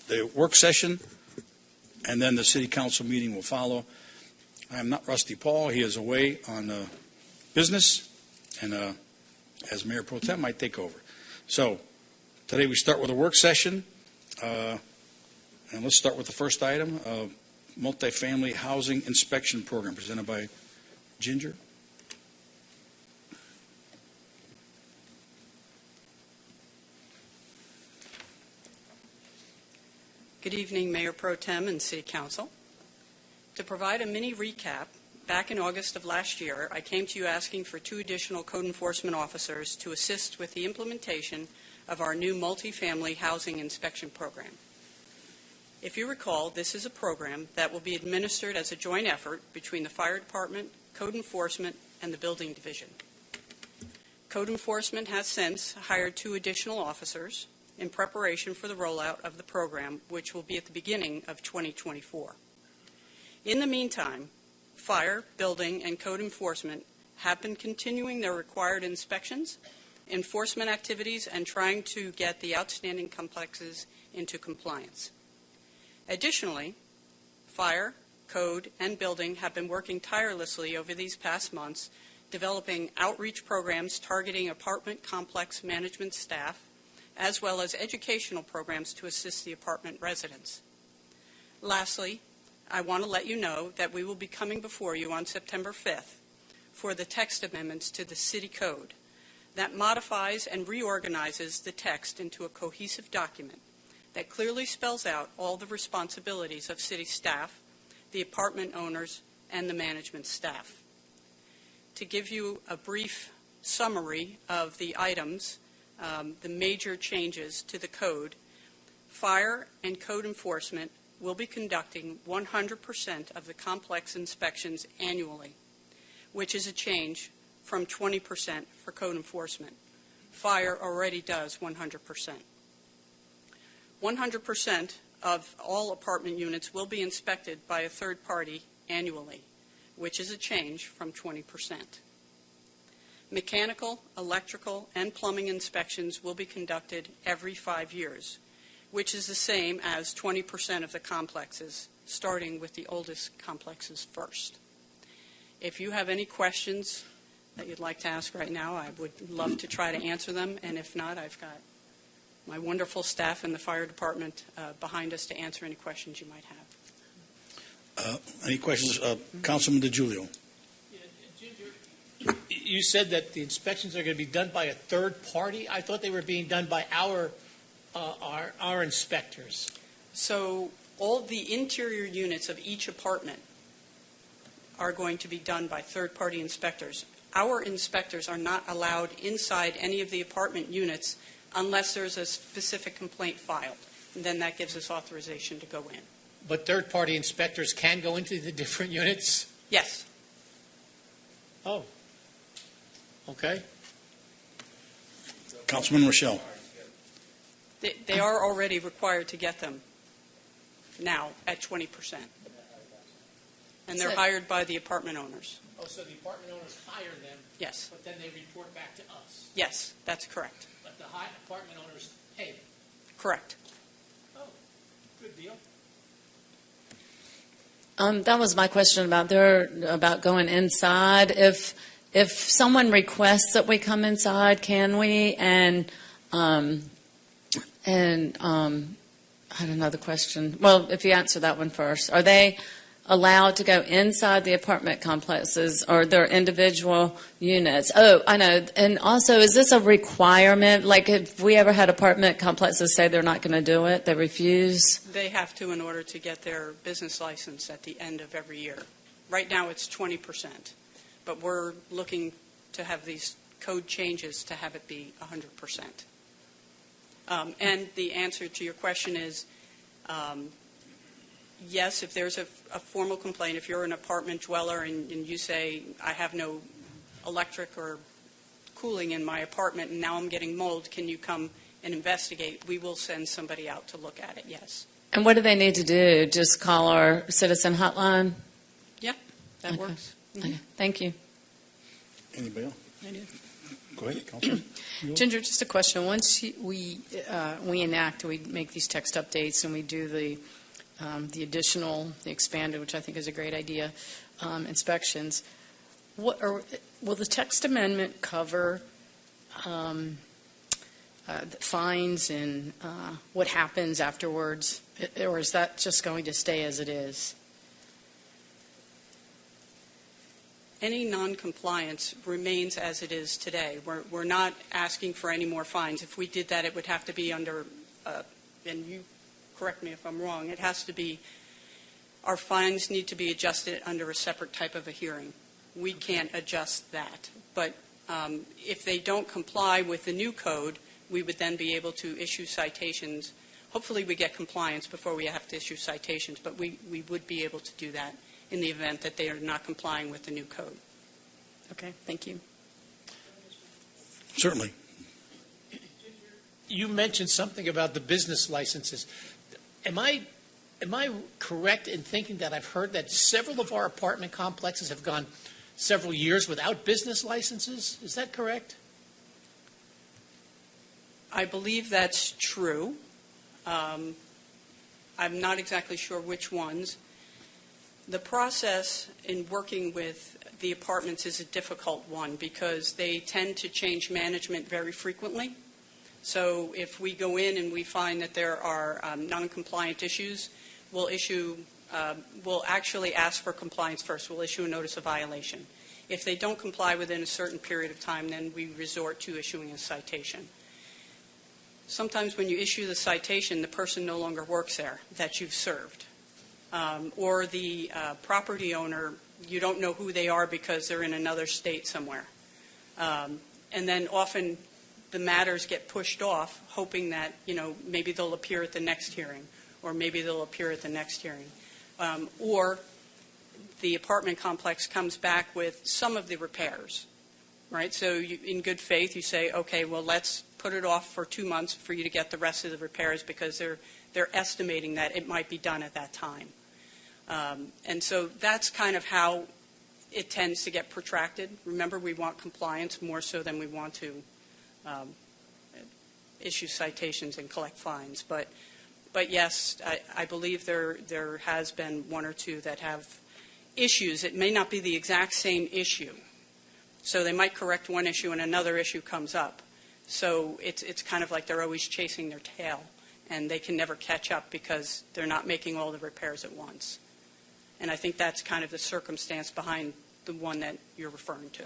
the work session, and then the city council meeting will follow. I am not Rusty Paul. He is away on business, and as Mayor Pro Tem, I take over. So today we start with a work session, and let's start with the first item, multifamily housing inspection program, presented by Ginger. Good evening, Mayor Pro Tem and City Council. To provide a mini recap, back in August of last year, I came to you asking for 2 additional code enforcement officers to assist with the implementation of our new multifamily housing inspection program. If you recall, this is a program that will be administered as a joint effort between the Fire Department, Code Enforcement, and the Building Division. Code Enforcement has since hired 2 additional officers in preparation for the rollout of the program, which will be at the beginning of 2024. In the meantime, Fire, Building, and Code Enforcement have been continuing their required inspections, enforcement activities, and trying to get the outstanding complexes into compliance. Additionally, Fire, Code, and Building have been working tirelessly over these past months, developing outreach programs targeting apartment complex management staff, as well as educational programs to assist the apartment residents. Lastly, I want to let you know that we will be coming before you on September 5th for the text amendments to the City Code that modifies and reorganizes the text into a cohesive document that clearly spells out all the responsibilities of city staff, the apartment owners, and the management staff. To give you a brief summary of the items, the major changes to the code, Fire and Code Enforcement will be conducting 100% of the complex inspections annually, which is a change from 20% for Code Enforcement. Fire already does 100%. 100% of all apartment units will be inspected by a third party annually, which is a change from 20%. Mechanical, electrical, and plumbing inspections will be conducted every 5 years, which is the same as 20% of the complexes, starting with the oldest complexes first. If you have any questions that you'd like to ask right now, I would love to try to answer them, and if not, I've got my wonderful staff in the fire department behind us to answer any questions you might have. Any questions? Councilman DiGiulio. You said that the inspections are going to be done by a third party. I thought they were being done by our inspectors. So all the interior units of each apartment are going to be done by third-party inspectors. Our inspectors are not allowed inside any of the apartment units unless there's a specific complaint filed. And then that gives us authorization to go in. But third-party inspectors can go into the different units? Yes. Oh. Okay. Councilman Rochelle. They are already required to get them now at 20%. And they're hired by the apartment owners. Oh, so the apartment owners hire them? Yes. But then they report back to us? Yes, that's correct. But the apartment owners pay them? Correct. Oh, good deal. That was my question about going inside. If someone requests that we come inside, can we? And I had another question. Well, if you answer that one first, are they allowed to go inside the apartment complexes or their individual units? Oh, I know. And also, is this a requirement? Like, if we ever had apartment complexes say they're not going to do it, they refuse? They have to in order to get their business license at the end of every year. Right now, it's 20%. But we're looking to have these code changes to have it be 100%. And the answer to your question is yes, if there's a formal complaint, if you're an apartment dweller and you say, I have no electric or cooling in my apartment and now I'm getting mold, can you come and investigate? We will send somebody out to look at it, yes. And what do they need to do? Just call our citizen hotline? Yeah, that works. Okay. Thank you. Anybody else? I do. Go ahead, Councilman. Ginger, just a question. Once we enact, we make these text updates and we do the additional, the expanded, which I think is a great idea, inspections, will the text amendment cover the fines and what happens afterwards, or is that just going to stay as it is? Any non-compliance remains as it is today. We're not asking for any more fines. If we did that, it would have to be under, and you correct me if I'm wrong, it has to be, our fines need to be adjusted under a separate type of a hearing. We can't adjust that. But if they don't comply with the new code, we would then be able to issue citations. Hopefully we get compliance before we have to issue citations, but we would be able to do that in the event that they are not complying with the new code. Okay, thank you. Certainly. You mentioned something about the business licenses. Am I correct in thinking that I've heard that several of our apartment complexes have gone several years without business licenses? Is that correct? I believe that's true. I'm not exactly sure which ones. The process in working with the apartments is a difficult one because they tend to change management very frequently. So if we go in and we find that there are non-compliant issues, we'll actually ask for compliance first. We'll issue a notice of violation. If they don't comply within a certain period of time, then we resort to issuing a citation. Sometimes when you issue the citation, the person no longer works there that you've served. Or the property owner, you don't know who they are because they're in another state somewhere. And then often the matters get pushed off, hoping that, maybe they'll appear at the next hearing, or maybe they'll appear at the next hearing. Or the apartment complex comes back with some of the repairs, right? So in good faith, you say, okay, well, let's put it off for 2 months for you to get the rest of the repairs because they're estimating that it might be done at that time. And so that's kind of how it tends to get protracted. Remember, we want compliance more so than we want to issue citations and collect fines. But yes, I believe there has been one or two that have issues. It may not be the exact same issue. So they might correct one issue and another issue comes up. So it's kind of like they're always chasing their tail, and they can never catch up because they're not making all the repairs at once. And I think that's kind of the circumstance behind the one that you're referring to.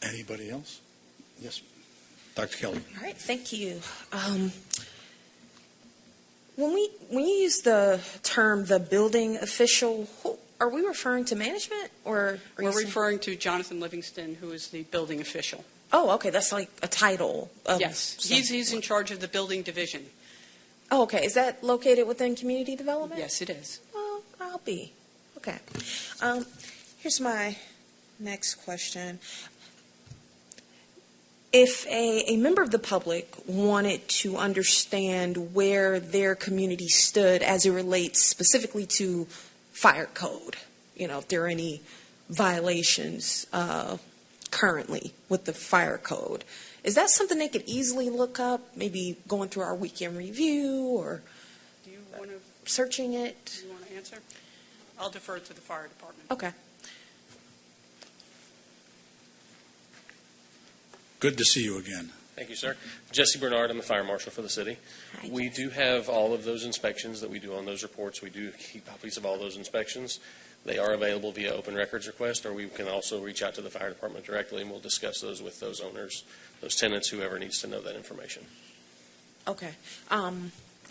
Anybody else? Yes, Dr. Kelly. All right, thank you. When you use the term the building official, are we referring to management or? We're referring to Jonathan Livingston, who is the building official. Oh, okay, that's like a title. Yes, he's in charge of the building division. Oh, okay. Is that located within community development? Yes, it is. Well, I'll be. Okay. Here's my next question. If a member of the public wanted to understand where their community stood as it relates specifically to fire code, if there are any violations currently with the fire code, is that something they could easily look up, maybe going through our weekend review or Do you want to searching it? answer? I'll defer to the fire department. Okay. Good to see you again. Thank you, sir. Jesse Bernard, I'm the fire marshal for the city. Hi, We do have all of those inspections that we do on those reports. We do keep copies of all those inspections. They are available via open records request, or we can also reach out to the fire department directly, and we'll discuss those with those owners, those tenants, whoever needs to know that information. Okay. All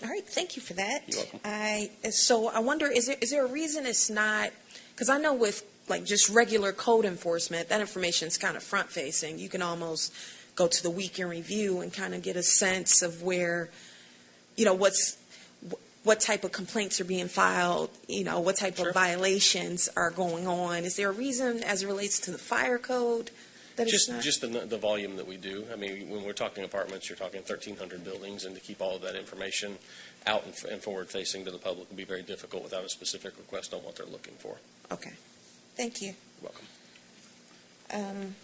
right. Thank you for that. You're welcome. So I wonder, is there a reason it's not? Because I know with like just regular code enforcement, that information is kind of front facing. You can almost go to the weekend review and kind of get a sense of where, what type of complaints are being filed, what type Sure. of violations are going on. Is there a reason as it relates to the fire code that it's not? Just the volume that we do. I mean, when we're talking apartments, you're talking 1,300 buildings, and to keep all of that information out and forward-facing to the public would be very difficult without a specific request on what they're looking for. Okay. Thank you. You're welcome.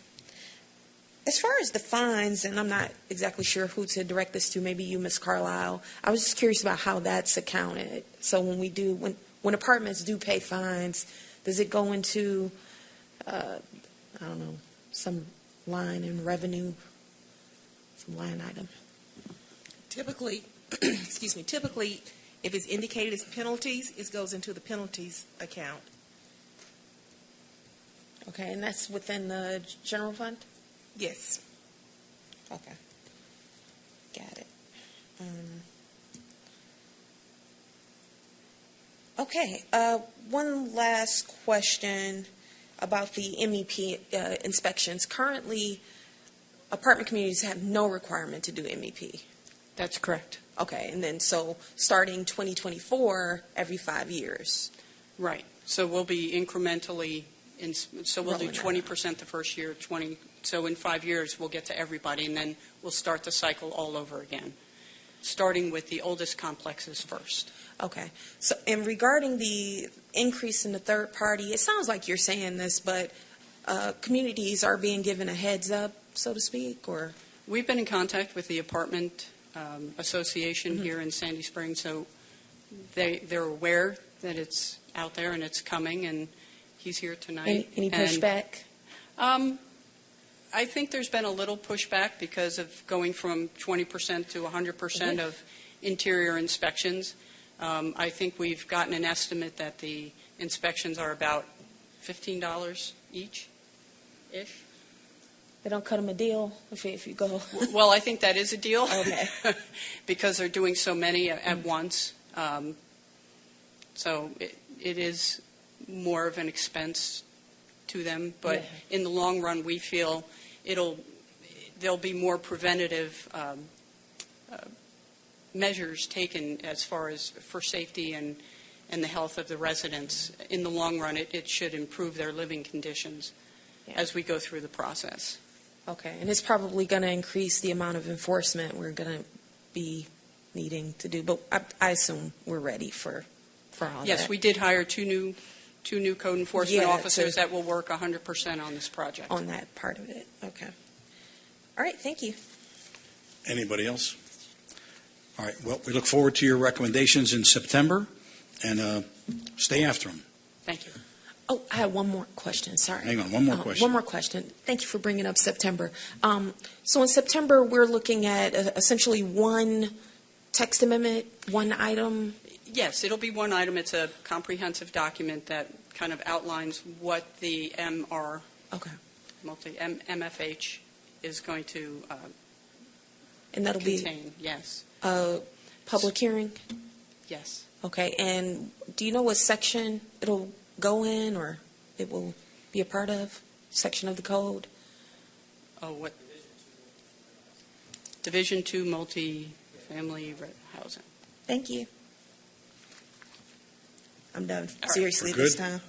As far as the fines, and I'm not exactly sure who to direct this to, maybe you, Ms. Carlisle, I was just curious about how that's accounted. So when apartments do pay fines, does it go into, I don't know, some line in revenue, some line item? Typically, typically, if it's indicated as penalties, it goes into the penalties account. Okay, and that's within the general fund? Yes. Okay. Got it. Okay, one last question about the MEP inspections. Currently, apartment communities have no requirement to do MEP. That's correct. Okay, and then so starting 2024, every 5 years. Right. So we'll be incrementally, so we'll do Rolling that 20% the first year, 20, so in 5 years, we'll get to everybody, and then we'll start the cycle all over again, starting with the oldest complexes first. Okay, so and regarding the increase in the third party, it sounds like you're saying this, but communities are being given a heads up, so to speak, or? We've been in contact with the apartment association Mm-hmm. here in Sandy Springs, so they're aware that it's out there and it's coming, and he's here tonight. Any And, pushback? I think there's been a little pushback because of going from 20% to 100% of interior inspections. I think we've gotten an estimate that the inspections are about $15 each-ish. They don't cut them a deal if you go? Well, I think that is a deal. Okay. Because they're doing so many at once. So it is more of an expense to them. But in the long run, we feel there'll be more preventative measures taken as far as for safety and the health of the residents. In the long run, it should improve their living conditions as we go through the process. Okay, and it's probably going to increase the amount of enforcement we're going to be needing to do, but I assume we're ready for all that. Yes, we did hire two new code enforcement Yeah, officers that will work 100% on this project. On that part of it, okay. All right, thank you. Anybody else? All right, well, we look forward to your recommendations in September, and stay after them. Thank you. Oh, I have one more question, sorry. Hang on, one more question. One more question. Thank you for bringing up September. So in September, we're looking at essentially one text amendment, one item? Yes, it'll be one item. It's a comprehensive document that kind of outlines what the MR, Okay. MFH, is going to And that'll contain. Yes, be a public hearing? yes. Okay, and do you know what section it'll go in, or it will be a part of, section of the code? Oh, what? Division 2 multi-family housing. Thank you. I'm done, right, seriously, we're this good? time.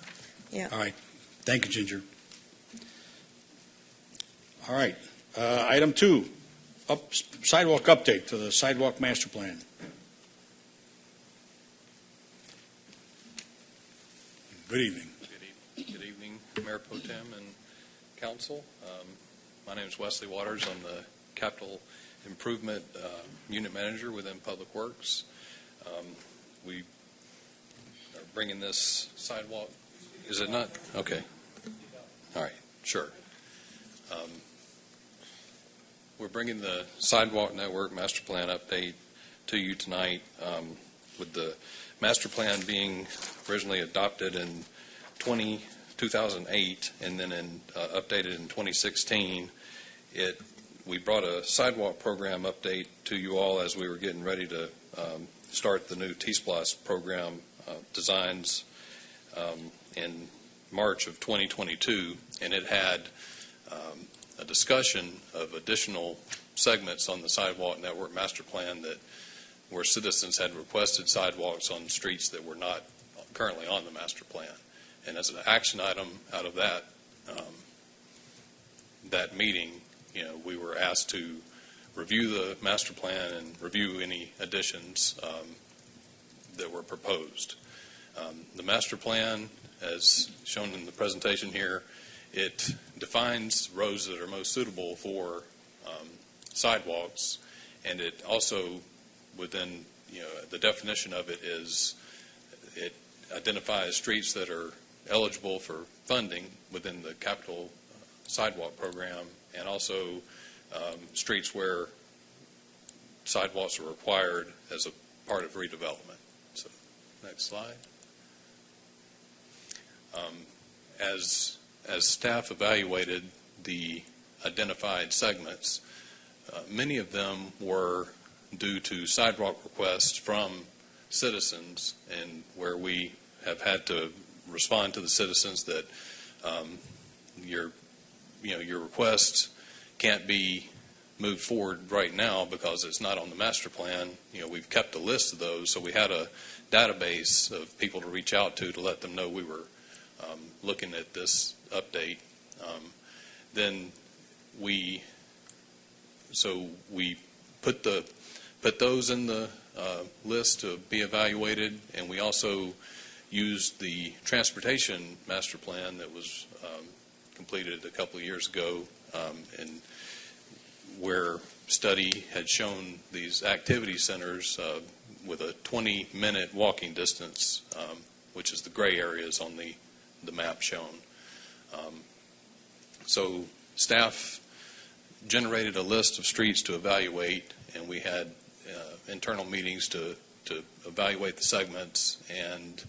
Yeah. All right, thank you, Ginger. All right, item 2, sidewalk update to the sidewalk master plan. Good evening. Good evening, Mayor Pro Tem and Council. My name is Wesley Waters. I'm the Capital Improvement Unit Manager within Public Works. We are bringing this sidewalk. Is it not? Okay. All right. Sure. We're bringing the sidewalk network master plan update to you tonight, with the master plan being originally adopted in 2008 and then updated in 2016. We brought a sidewalk program update to you all as we were getting ready to start the new T-Splosh program designs in March of 2022, and it had a discussion of additional segments on the sidewalk network master plan where citizens had requested sidewalks on streets that were not currently on the master plan. And as an action item out of that meeting, we were asked to review the master plan and review any additions that were proposed. The master plan, as shown in the presentation here, It defines roads that are most suitable for sidewalks, and it also, within the definition of it is, it identifies streets that are eligible for funding within the capital sidewalk program, and also streets where sidewalks are required as a part of redevelopment. So, next slide. As staff evaluated the identified segments, many of them were due to sidewalk requests from citizens, and where we have had to respond to the citizens that your request can't be moved forward right now because it's not on the master plan. We've kept a list of those, so we had a database of people to reach out to let them know we were looking at this update. Then we put those in the list to be evaluated, and we also used the transportation master plan that was completed a couple of years ago, and where study had shown these activity centers with a 20-minute walking distance, which is the gray areas on the map shown. So staff generated a list of streets to evaluate, and we had internal meetings to evaluate the segments, and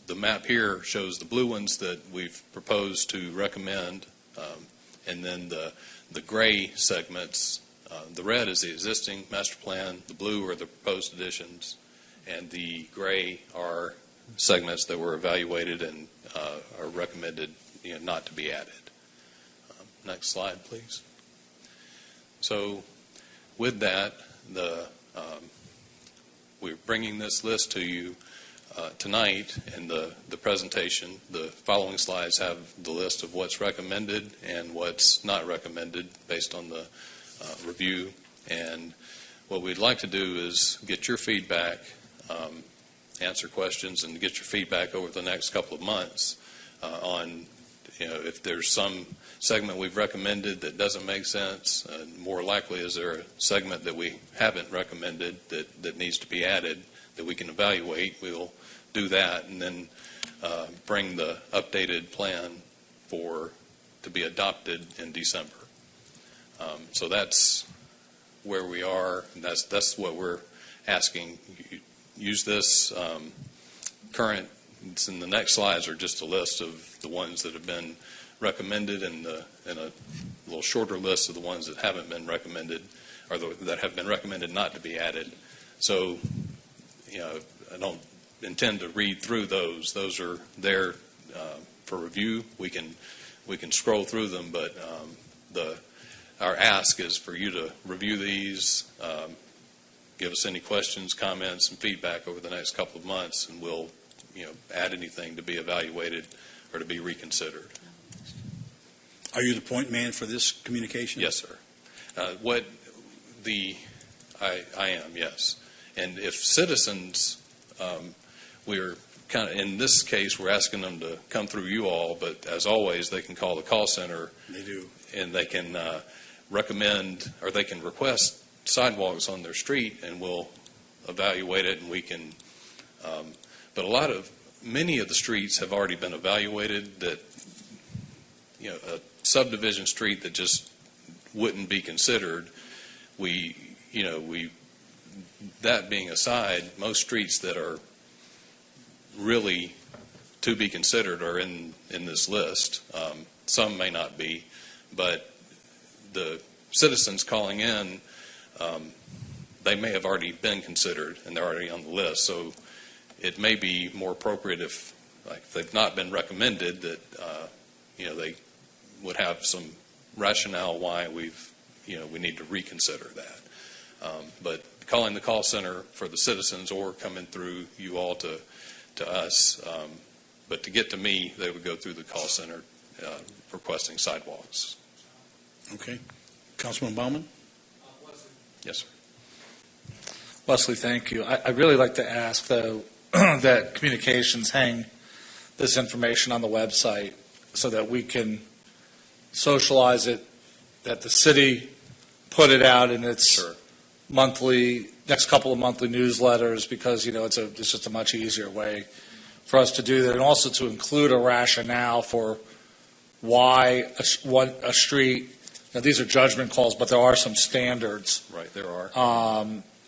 the map here shows the blue ones that we've proposed to recommend, and then the gray segments, the red is the existing master plan, the blue are the proposed additions, and the gray are segments that were evaluated and are recommended not to be added. Next slide, please. So with that, we're bringing this list to you tonight in the presentation. The following slides have the list of what's recommended and what's not recommended based on the review. And what we'd like to do is get your feedback, answer questions, and get your feedback over the next couple of months on if there's some segment we've recommended that doesn't make sense. More likely, is there a segment that we haven't recommended that needs to be added that we can evaluate? We'll do that, and then bring the updated plan to be adopted in December. So that's where we are, and that's what we're asking. Use this current. It's in the next slides are just a list of the ones that have been recommended, and a little shorter list of the ones that haven't been recommended, or that have been recommended not to be added. So, I don't intend to read through those. Those are there for review. We can scroll through them, but our ask is for you to review these, give us any questions, comments, and feedback over the next couple of months, and we'll add anything to be evaluated or to be reconsidered. Are you the point man for this communication? Yes, sir. I am, yes. And if citizens, we're kind of, in this case, we're asking them to come through you all, but as always, they can call the call center. They do. And they can recommend, or they can request sidewalks on their street, and we'll evaluate it, and we can, but many of the streets have already been evaluated that, a subdivision street that just wouldn't be considered. That being aside, most streets that are really to be considered are in this list. Some may not be, but the citizens calling in, they may have already been considered and they're already on the list. So it may be more appropriate if they've not been recommended, that they would have some rationale why we need to reconsider that. But calling the call center for the citizens, or coming through you all to us, but to get to me, they would go through the call center requesting sidewalks. Okay. Councilman Baumann? Yes, sir. Leslie, thank you. I'd really like to ask, though, that communications hang this information on the website so that we can socialize it, that the city put it out in its Sure. next couple of monthly newsletters, because, it's just a much easier way for us to do that, and also to include a rationale for why a street, now these are judgment calls, but there are some standards. Right, there are.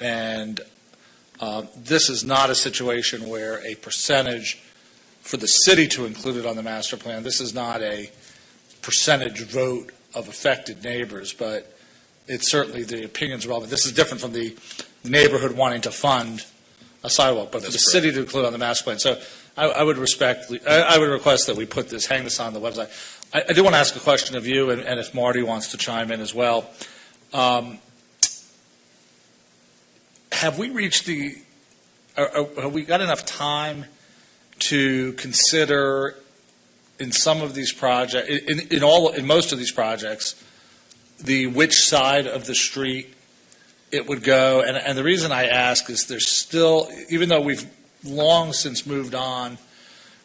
And this is not a situation where a percentage for the city to include it on the master plan. This is not a percentage vote of affected neighbors, but it's certainly the opinions relevant. This is different from the neighborhood wanting to fund a sidewalk, but for the That's city to include on the master plan. So I would request that we hang this on the website. I do want to ask a question of you, and if Marty wants to chime in as well. Have we reached have we got enough time to consider in some of these projects, in most of these projects, which side of the street it would go? And the reason I ask is there's still, even though we've long since moved on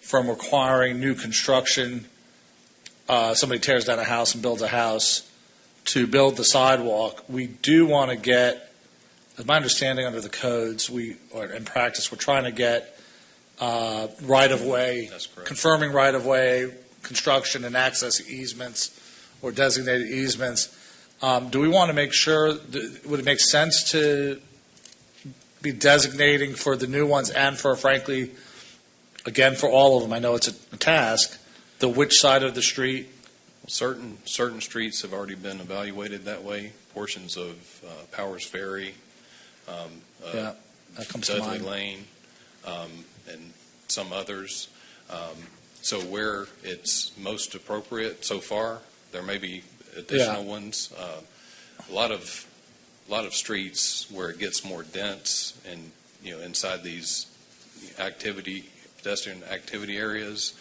from requiring new construction, somebody tears down a house and builds a house to build the sidewalk, we do want to get, as my understanding under the codes, in practice, we're trying to get right-of-way, That's correct. confirming right-of-way, construction and access easements or designated easements. Do we want to make sure, would it make sense to be designating for the new ones and for, frankly, again, for all of them, I know it's a task, which side of the street? Certain streets have already been evaluated that way. Portions of Powers Ferry, Yeah, that comes to Dudley mind. Lane, and some others. So where it's most appropriate so far, there may be additional ones. A lot of streets where it gets more dense and, inside these pedestrian activity areas,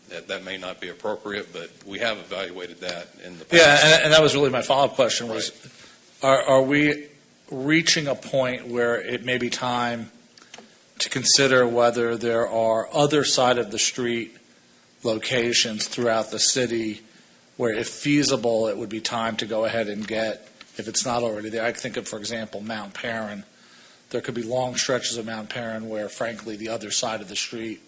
that may not be appropriate, but we have evaluated that in the past. Yeah, and that was really my follow-up question was, are we reaching a point where it may be time to consider whether there are other side of the street locations throughout the city where, if feasible, it would be time to go ahead and get, if it's not already there. I think of, for example, Mount Perrin. There could be long stretches of Mount Perrin where, frankly, the other side of the street,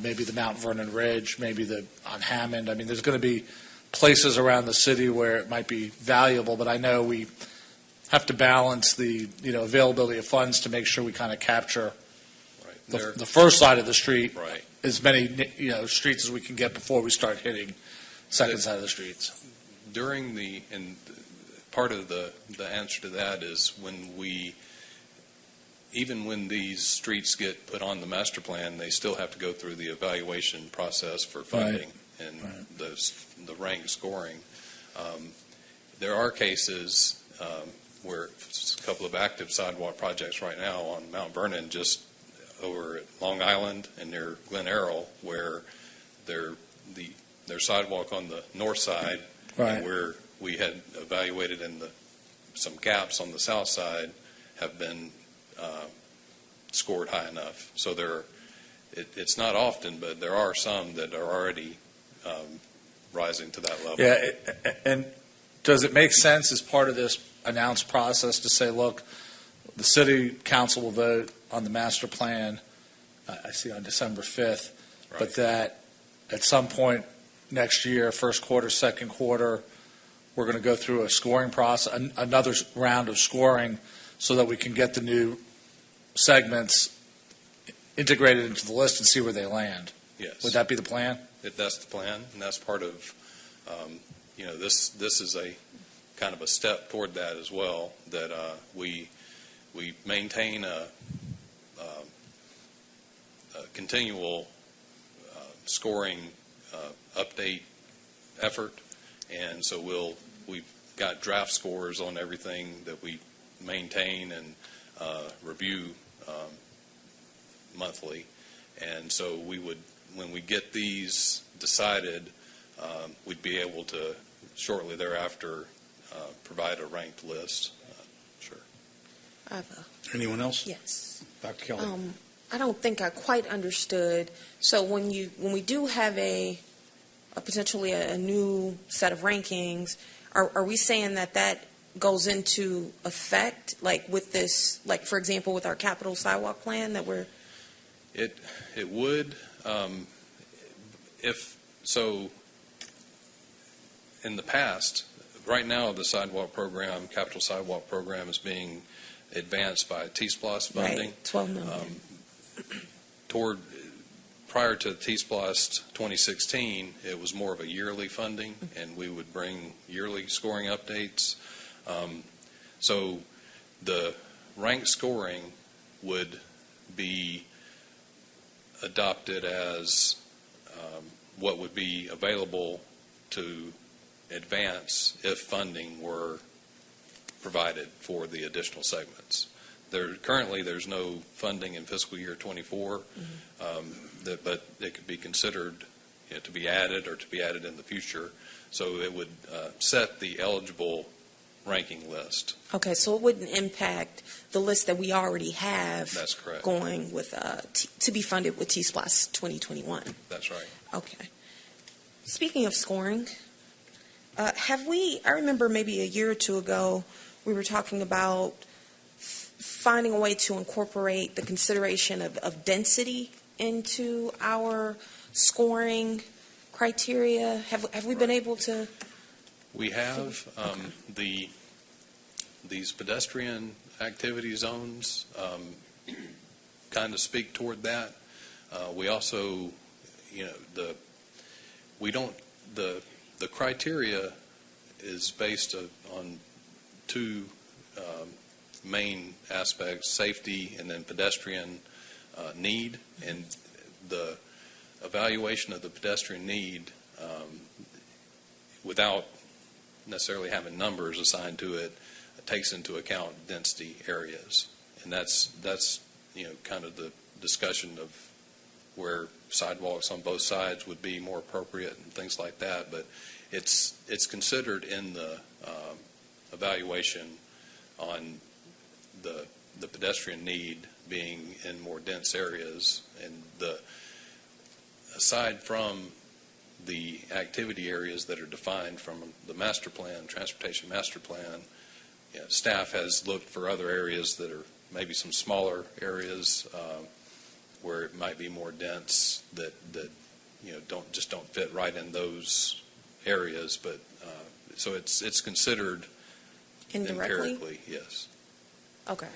maybe the Mount Vernon Ridge, maybe on Hammond. I mean, there's going to be places around the city where it might be valuable, but I know we have to balance the availability of funds to make sure we kind of capture the first side of the street, Right. as many streets as we can get before we start hitting second side of the streets. And part of the answer to that is even when these streets get put on the master plan, they still have to go through the evaluation process for funding and the rank scoring. There are cases where a couple of active sidewalk projects right now on Mount Vernon, just over at Long Island and near Glen Errol, where their sidewalk on the north side, and where we had evaluated some gaps on the south side, have been scored high enough. So it's not often, but there are some that are already rising to that level. Yeah, and does it make sense as part of this announced process to say, look, the city council will vote on the master plan, I see on December 5th, but that at some point next year, first quarter, second quarter, we're going to go through a scoring process, another round of scoring, so that we can get the new segments integrated into the list and see where they land. Yes. Would that be the plan? That's the plan, and that's part of, this is a kind of a step toward that as well, that we maintain a continual scoring update effort, and so we've got draft scores on everything that we maintain and review monthly, and so when we get these decided, we'd be able to shortly thereafter provide a ranked list. Sure. I have Anyone else? yes. Dr. Kelly? I don't think I quite understood. So when we do have a potentially a new set of rankings, are we saying that goes into effect, like with this, like for example with our capital sidewalk plan that we're? It would, if so. In the past, right now the sidewalk program, capital sidewalk program, is being advanced by T-SPLOST funding. Right, 12 million. Prior to T-SPLOST 2016, it was more of a yearly funding, and we would bring yearly scoring updates. So the ranked scoring would be adopted as what would be available to advance if funding were provided for the additional segments. Currently, there's no funding in fiscal year 24, but it could be considered to be added or to be added in the future. So it would set the eligible ranking list. Okay, so it wouldn't impact the list that we already have. That's correct. Going with to be funded with T-SPLOST 2021. That's right. Okay. Speaking of scoring, I remember maybe a year or two ago, we were talking about finding a way to incorporate the consideration of density into our scoring criteria. Have we been able to? We have these pedestrian activity zones kind of speak toward that. We also, the criteria is based on two main aspects: safety and then pedestrian need. And the evaluation of the pedestrian need, without necessarily having numbers assigned to it, takes into account density areas. And that's kind of the discussion of where sidewalks on both sides would be more appropriate and things like that. But it's considered in the evaluation on the pedestrian need being in more dense areas. And aside from the activity areas that are defined from the master plan, transportation master plan, staff has looked for other areas that are maybe some smaller areas where it might be more dense that don't fit right in those areas. But so it's considered Indirectly? empirically, yes. Okay.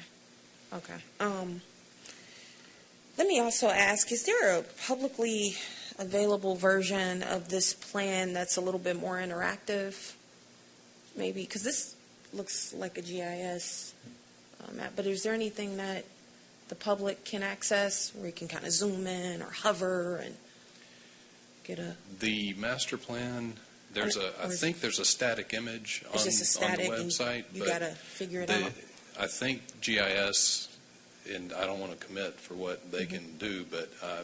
Let me also ask, is there a publicly available version of this plan that's a little bit more interactive? Maybe, because this looks like a GIS map, but is there anything that the public can access where you can kind of zoom in or hover and get The master plan, I think there's a static image on the website. You got to figure it out. I think GIS, and I don't want to commit for what they can do, but I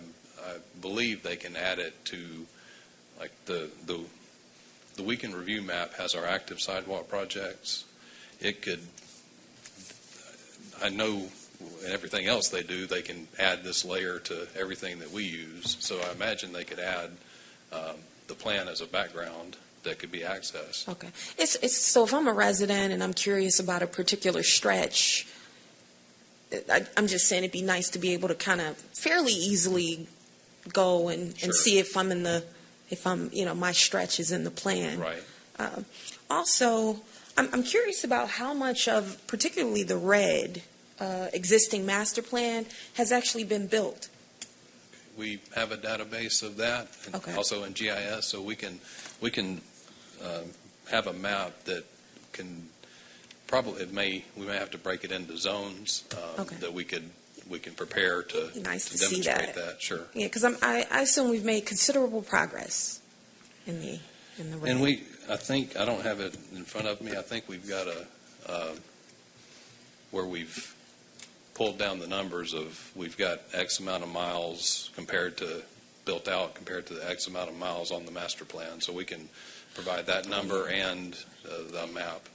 believe they can add it to, like the weekend review map has our active sidewalk projects. It could, I know everything else they do, they can add this layer to everything that we use. So I imagine they could add the plan as a background that could be accessed. Okay. So if I'm a resident and I'm curious about a particular stretch, I'm just saying it'd be nice to be able to kind of fairly easily go and see if my stretch is in the plan. Right. Also, I'm curious about how much of particularly the red existing master plan has actually been built. We have a database of that, and Okay. also in GIS, so we can have a map that can we may have to break it into zones Okay. that we can prepare to Nice to see demonstrate that. Sure. Yeah, because I assume we've made considerable progress in the red. And I think, I don't have it in front of me, I think we've got where we've pulled down the numbers of, we've got X amount of miles built out compared to the X amount of miles on the master plan. So we can provide that number and the map.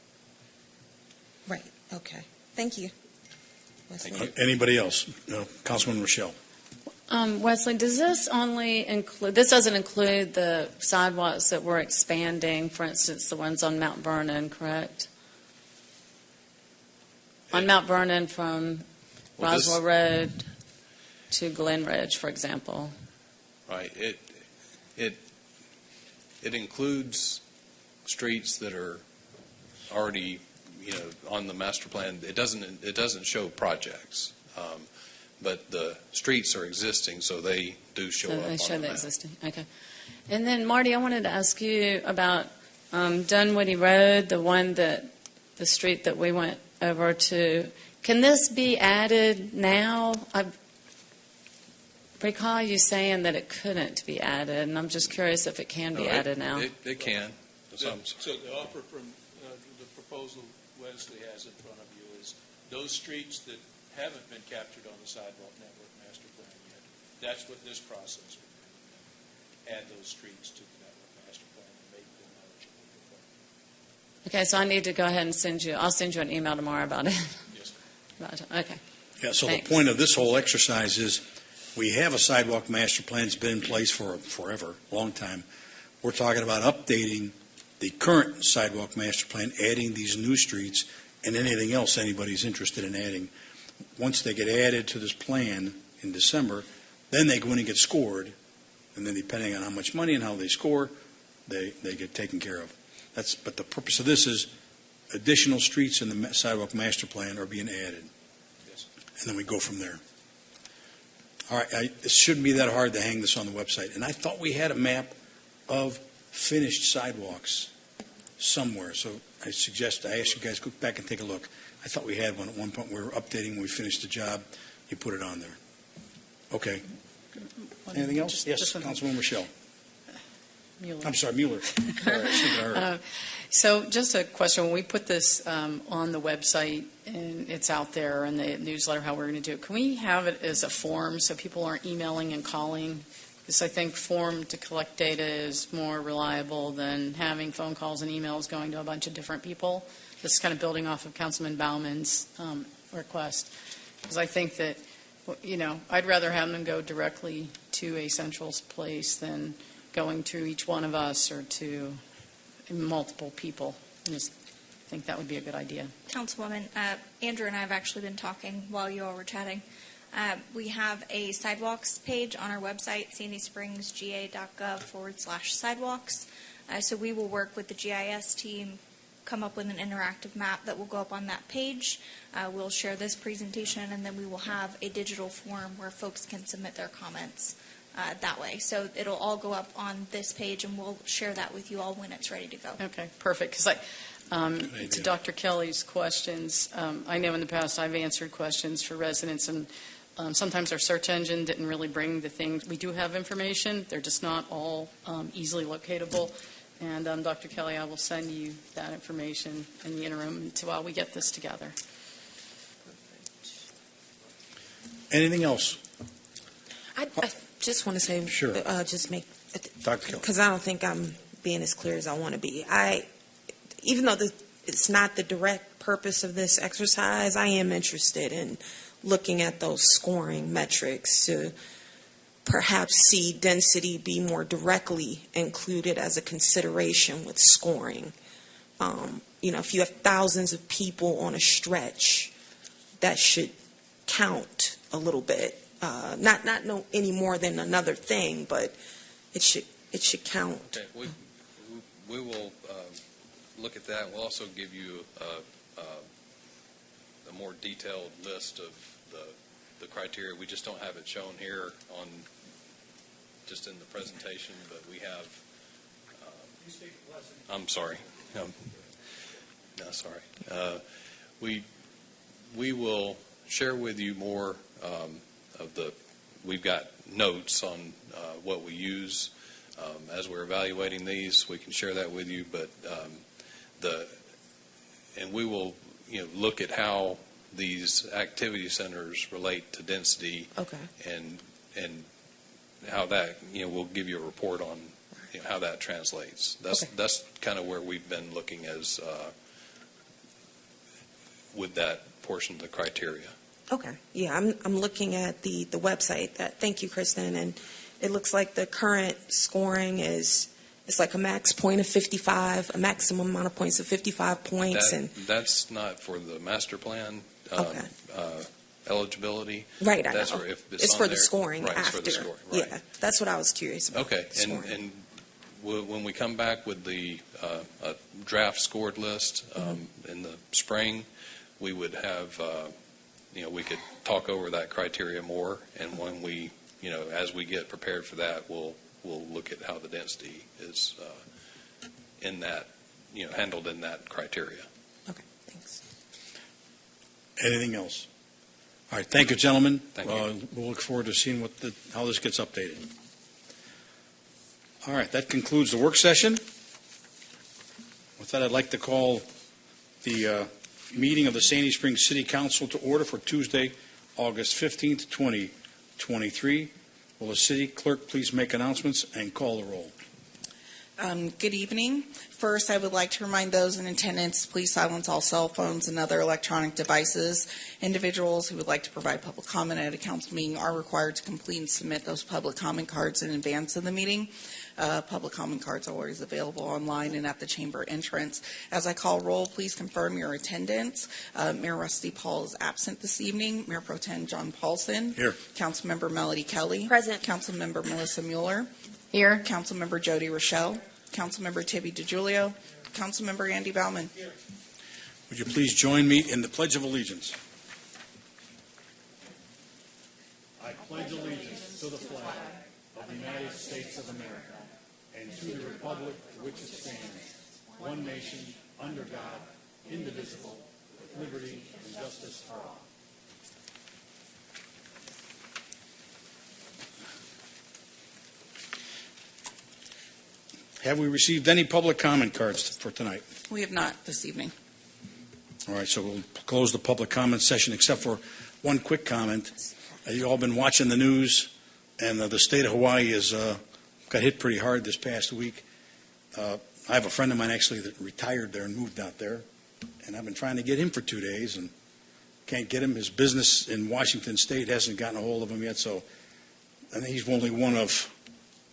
Right. Okay. Thank you. Wesley. Anybody else? No. Councilman Rochelle. Wesley, does this only include, this doesn't include the sidewalks that we're expanding, for instance, the ones on Mount Vernon, correct? On Mount Vernon from Well, this- Roswell Road to Glen Ridge, for example. Right. It includes streets that are already, on the master plan. It doesn't show projects, but the streets are existing, so they do show So up they on show the the map. existing, okay. And then, Marty, I wanted to ask you about Dunwoody Road, the street that we went over to. Can this be added now? I recall you saying that it couldn't be added, and I'm just curious if it can be No, added now. It can. So the offer from, the proposal Wesley has in front of you is those streets that haven't been captured on the sidewalk network master plan yet, that's what this process would do. Add those streets to the network master plan and make them eligible for funding. Okay, so I need to go ahead and I'll send you an email tomorrow about it. Yes, Okay. Yeah, so Thanks. the point of this whole exercise is we have a sidewalk master plan. It's been in place for forever, long time. We're talking about updating the current sidewalk master plan, adding these new streets and anything else anybody's interested in adding. Once they get added to this plan in December, then they go in and get scored. And then depending on how much money and how they score, they get taken care of. But the purpose of this is additional streets in the sidewalk master plan are being added. yes. And then we go from there. All right, it shouldn't be that hard to hang this on the website. And I thought we had a map of finished sidewalks somewhere. So I ask you guys, go back and take a look. I thought we had one at one point. We were updating when we finished the job. You put it on there. Okay. Anything else? Yes, Councilwoman Rochelle. Mueller. I'm sorry, Mueller. All right, speaking of her. So just a question, when we put this on the website and it's out there in the newsletter, how we're going to do it, can we have it as a form so people aren't emailing and calling? Because I think form to collect data is more reliable than having phone calls and emails going to a bunch of different people. This is kind of building off of Councilman Bauman's request. Because I think that, I'd rather have them go directly to a central place than going to each one of us or to multiple people. I just think that would be a good idea. Councilwoman, Andrew and I have actually been talking while you all were chatting. We have a sidewalks page on our website, sandyspringsga.gov/sidewalks. So we will work with the GIS team, come up with an interactive map that will go up on that page. We'll share this presentation, and then we will have a digital form where folks can submit their comments that way. So it'll all go up on this page, and we'll share that with you all when it's ready to go. Okay, perfect. Because to Dr. Kelly's questions, I know in the past I've answered questions for residents, and sometimes our search engine didn't really bring the things. We do have information. They're just not all easily locatable. And Dr. Kelly, I will send you that information in the interim while we get this together. Anything else? I just want to say, Sure. just make, Dr. Kelly. because I don't think I'm being as clear as I want to be. Even though it's not the direct purpose of this exercise, I am interested in looking at those scoring metrics to perhaps see density be more directly included as a consideration with scoring. If you have thousands of people on a stretch, that should count a little bit. Not no any more than another thing, but it should count. Okay, we will look at that. We'll also give you a more detailed list of the criteria. We just don't have it shown here just in the presentation, but we have. I'm sorry. No, sorry. We will share with you more of the. We've got notes on what we use as we're evaluating these. We can share that with you, but and we will look at how these activity centers relate to density. Okay. And how that we'll give you a report on how that translates. That's kind of where we've been looking as with that portion of the criteria. Okay, yeah, I'm looking at the website. Thank you, Kristen, and it looks like the current scoring is, it's like a max point of 55, a maximum amount of points of 55 points, and That's not for the master plan Okay. eligibility. right, I That's know. where if It's on for the there- scoring right, after. It's for the scoring, right. Yeah, that's what I was curious about. Okay, scoring. and when we come back with the a draft scored list in the spring, we would have, we could talk over that criteria more, and when we, as we get prepared for that, we'll look at how the density is in that, handled in that criteria. Okay, thanks. Anything else? All right, thank you, gentlemen. Thank you. We'll look forward to seeing how this gets updated. All right, that concludes the work session. With that, I'd like to call the meeting of the Sandy Springs City Council to order for Tuesday, August 15th, 2023. Will the city clerk please make announcements and call the roll? Good evening. First, I would like to remind those in attendance, please silence all cell phones and other electronic devices. Individuals who would like to provide public comment at a council meeting are required to complete and submit those public comment cards in advance of the meeting. Public comment cards are always available online and at the chamber entrance. As I call roll, please confirm your attendance. Mayor Rusty Paul is absent this evening. Mayor Pro Tem John Paulson. Here. Councilmember Melody Kelly. Present. Councilmember Melissa Mueller. Here. Councilmember Jody Rochelle. Councilmember Tibby DiGiulio. Councilmember Andy Bauman. Would you please join me in the Pledge of Allegiance? I pledge allegiance to the flag of the United States of America and to the republic for which it stands, one nation, under God, indivisible, with liberty and justice for all. Have we received any public comment cards for tonight? We have not this evening. All right, so we'll close the public comment session except for one quick comment. You all been watching the news, and the state of Hawaii has got hit pretty hard this past week. I have a friend of mine actually that retired there and moved out there, and I've been trying to get him for 2 days and can't get him. His business in Washington State hasn't gotten a hold of him yet, so I think he's only one of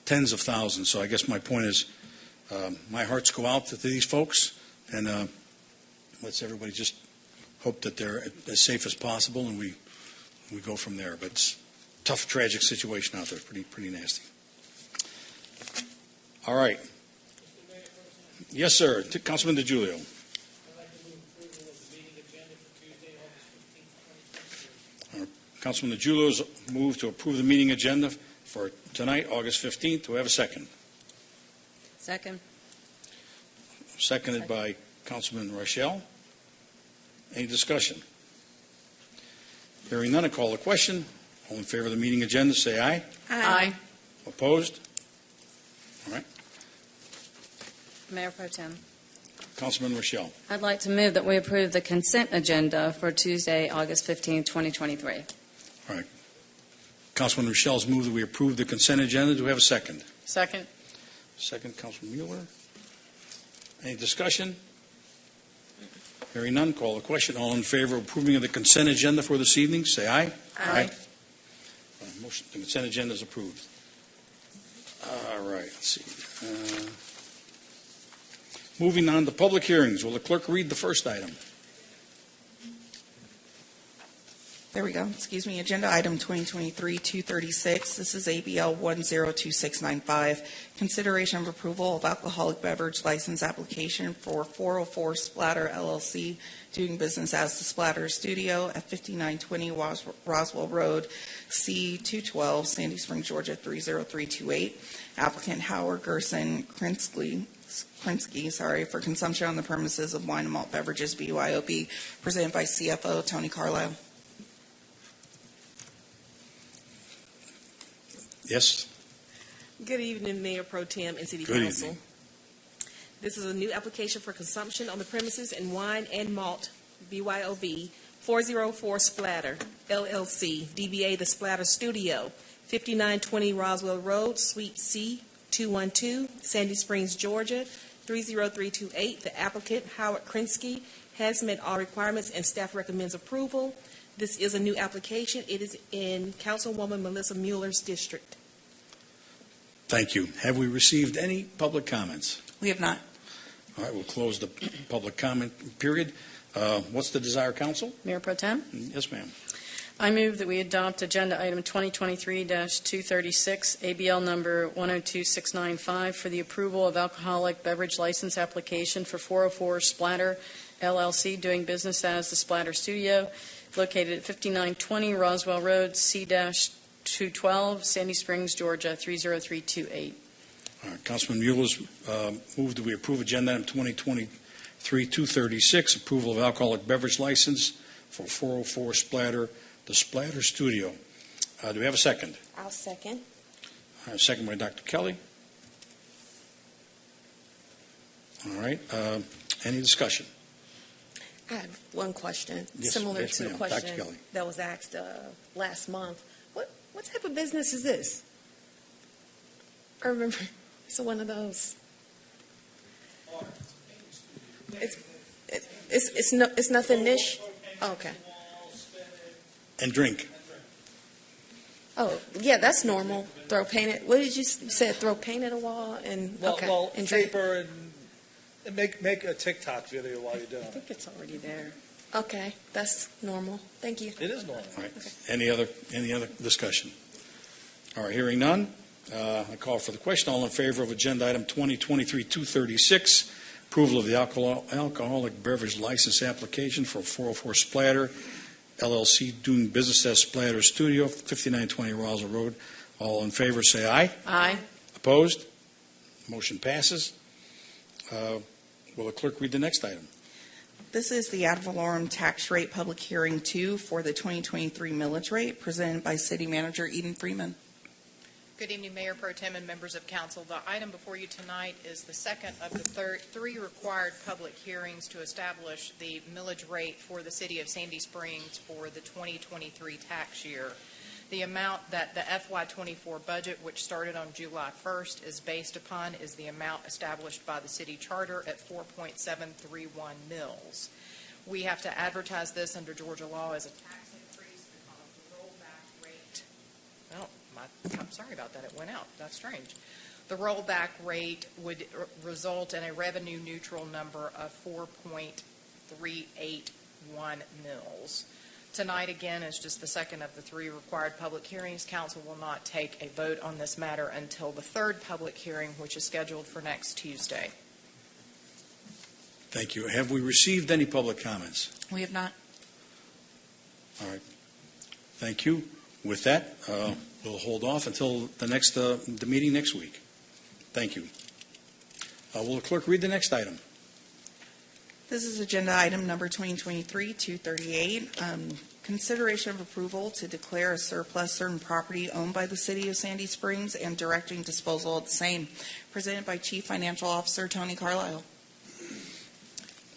tens of thousands. So I guess my point is, my hearts go out to these folks, and let's everybody just hope that they're as safe as possible, and we go from there. But it's a tough, tragic situation out there, pretty nasty. All right. Yes, sir. Councilman DiGiulio. Councilman DiGiulio's moved to approve the meeting agenda for tonight, August 15th. Do we have a second? Second. Seconded by Councilman Rochelle. Any discussion? Hearing none, I call the question. All in favor of the meeting agenda, say aye. Aye. Opposed? All right. Mayor Pro Tem. Councilman Rochelle. I'd like to move that we approve the consent agenda for Tuesday, August 15, 2023. Councilman Rochelle's moved that we approve the consent agenda. Do we have a second? Second. Second, Councilman Mueller. Any discussion? Hearing none, call the question. All in favor of approving of the consent agenda for this evening, say aye. Aye. Motion, the consent agenda is approved. All right, let's see. Moving on to public hearings. Will the clerk read the first item? There we go. Excuse me. Agenda item 2023-236. This is ABL 102695. Consideration of approval of alcoholic beverage license application for 404 Splatter LLC, doing business as the Splatter Studio at 5920 Roswell Road, C212, Sandy Springs, Georgia 30328. Applicant Howard Gerson Krinsky, for consumption on the premises of wine and malt beverages, BYOB, presented by CFO Tony Carlisle. Yes? Good evening, Mayor Pro Tem and City Good Council. evening. This is a new application for consumption on the premises in wine and malt, BYOB, 404 Splatter, LLC, DBA The Splatter Studio, 5920 Roswell Road, Suite C, 212, Sandy Springs, Georgia, 30328. The applicant, Howard Krinsky, has met all requirements and staff recommends approval. This is a new application. It is in Councilwoman Melissa Mueller's district. Thank you. Have we received any public comments? We have not. All right, we'll close the public comment period. What's the desire, council? Mayor Pro Tem? Yes, ma'am. I move that we adopt Agenda Item 2023-236, ABL number 102695, for the approval of alcoholic beverage license application for 404 Splatter LLC, doing business as the Splatter Studio, located at 5920 Roswell Road, C-212, Sandy Springs, Georgia, 30328. All right, Councilman Mueller's moved that we approve agenda item 2023-236, approval of alcoholic beverage license for 404 Splatter, the Splatter Studio. Do we have a second? I'll second. Second by Dr. Kelly. All right, any discussion? I have one question, Yes, similar yes, to the ma'am. Dr. question Kelly. that was asked last month. What type of business is this? I remember it's one of those. It's nothing niche. Oh, okay. And drink. Oh, yeah, that's normal. Throw paint at. What did you say? Throw paint at a wall and okay. Well, and drink. paper and make a TikTok video while you're doing I it. think it's already there. Okay, that's normal. Thank you. It is normal. All right. Okay. Any other discussion? All right, hearing none, I call for the question. All in favor of agenda item 2023-236, approval of the alcoholic beverage license application for 404 Splatter LLC, doing business as Splatter Studio, 5920 Roswell Road. All in favor, say aye. Aye. Opposed? Motion passes. Will the clerk read the next item? This is the ad valorem tax rate public hearing 2 for the 2023 millage rate, presented by City Manager Eden Freeman. Good evening, Mayor Pro Tem and members of council. The item before you tonight is the second of the three required public hearings to establish the millage rate for the city of Sandy Springs for the 2023 tax year. The amount that the FY24 budget, which started on July 1st, is based upon is the amount established by the city charter at 4.731 mils. We have to advertise this under Georgia law as a tax increase because the rollback rate, I'm sorry about that, it went out. That's strange. The rollback rate would result in a revenue neutral number of 4.381 mils. Tonight, again, is just the second of the three required public hearings. Council will not take a vote on this matter until the third public hearing, which is scheduled for next Tuesday. Thank you. Have we received any public comments? We have not. All right. Thank you. With that, we'll hold off until the meeting next week. Thank you. Will the clerk read the next item? This is agenda item number 2023-238. Consideration of approval to declare a surplus certain property owned by the city of Sandy Springs and directing disposal of the same. Presented by Chief Financial Officer Tony Carlisle.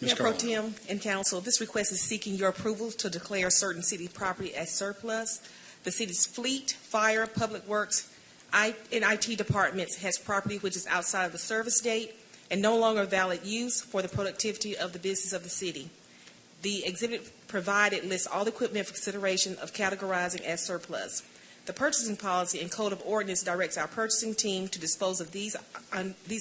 Ms. Mayor Pro Carlisle. Tem and council, this request is seeking your approval to declare certain city property as surplus. The city's fleet, fire, public works, and IT departments has property which is outside of the service date and no longer valid use for the productivity of the business of the city. The exhibit provided lists all equipment for consideration of categorizing as surplus. The purchasing policy and code of ordinance directs our purchasing team to dispose of these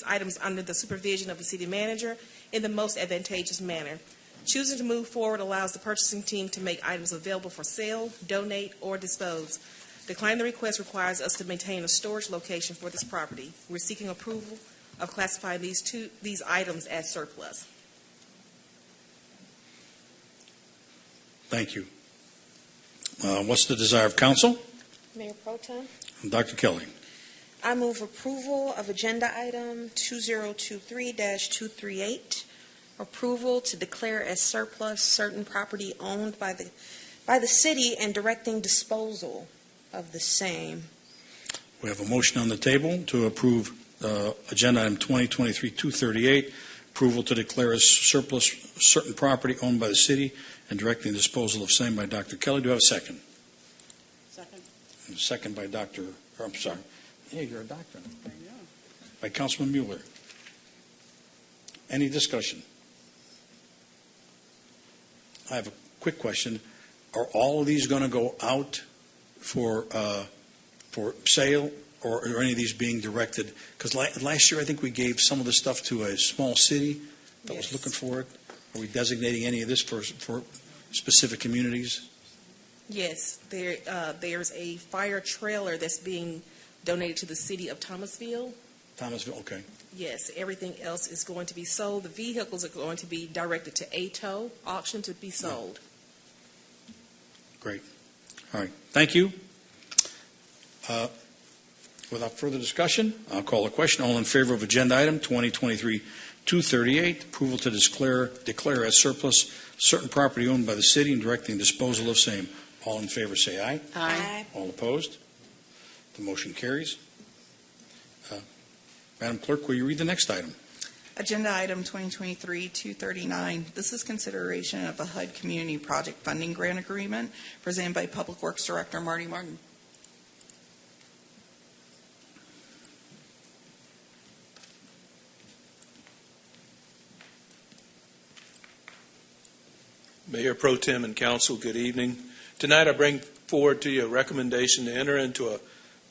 items under the supervision of the city manager in the most advantageous manner. Choosing to move forward allows the purchasing team to make items available for sale, donate, or dispose. Declining the request requires us to maintain a storage location for this property. We're seeking approval of classifying these items as surplus. Thank you. What's the desire of council? Mayor Pro Tem, Dr. Kelly. I move approval of agenda item 2023-238, approval to declare as surplus certain property owned by the city and directing disposal of the same. We have a motion on the table to approve agenda item 2023-238, approval to declare as surplus certain property owned by the city and directing disposal of same by Dr. Kelly. Do I have a second? Second. And a second by I'm sorry. Hey, you're a doctor. By Councilman Mueller. Any discussion? I have a quick question. are all of these going to go out for sale, or are any of these being directed? Because last year, I think we gave some of the stuff to a small city that was Yes. looking for it. Are we designating any of this for specific communities? Yes, there's a fire trailer that's being donated to the city of Thomasville. Thomasville, okay. Yes, everything else is going to be sold. The vehicles are going to be directed to ATO, auction to be sold. Great. All right. Thank you. Without further discussion, I'll call the question. All in favor of agenda item 2023-238, approval to declare as surplus certain property owned by the city and directing disposal of same. All in favor say aye. Aye. All opposed? The motion carries. Madam Clerk, will you read the next item? Agenda item 2023-239. This is consideration of a HUD Community Project Funding Grant Agreement presented by Public Works Director Marty Martin. Mayor Pro Tem and Council, good evening. Tonight I bring forward to you a recommendation to enter into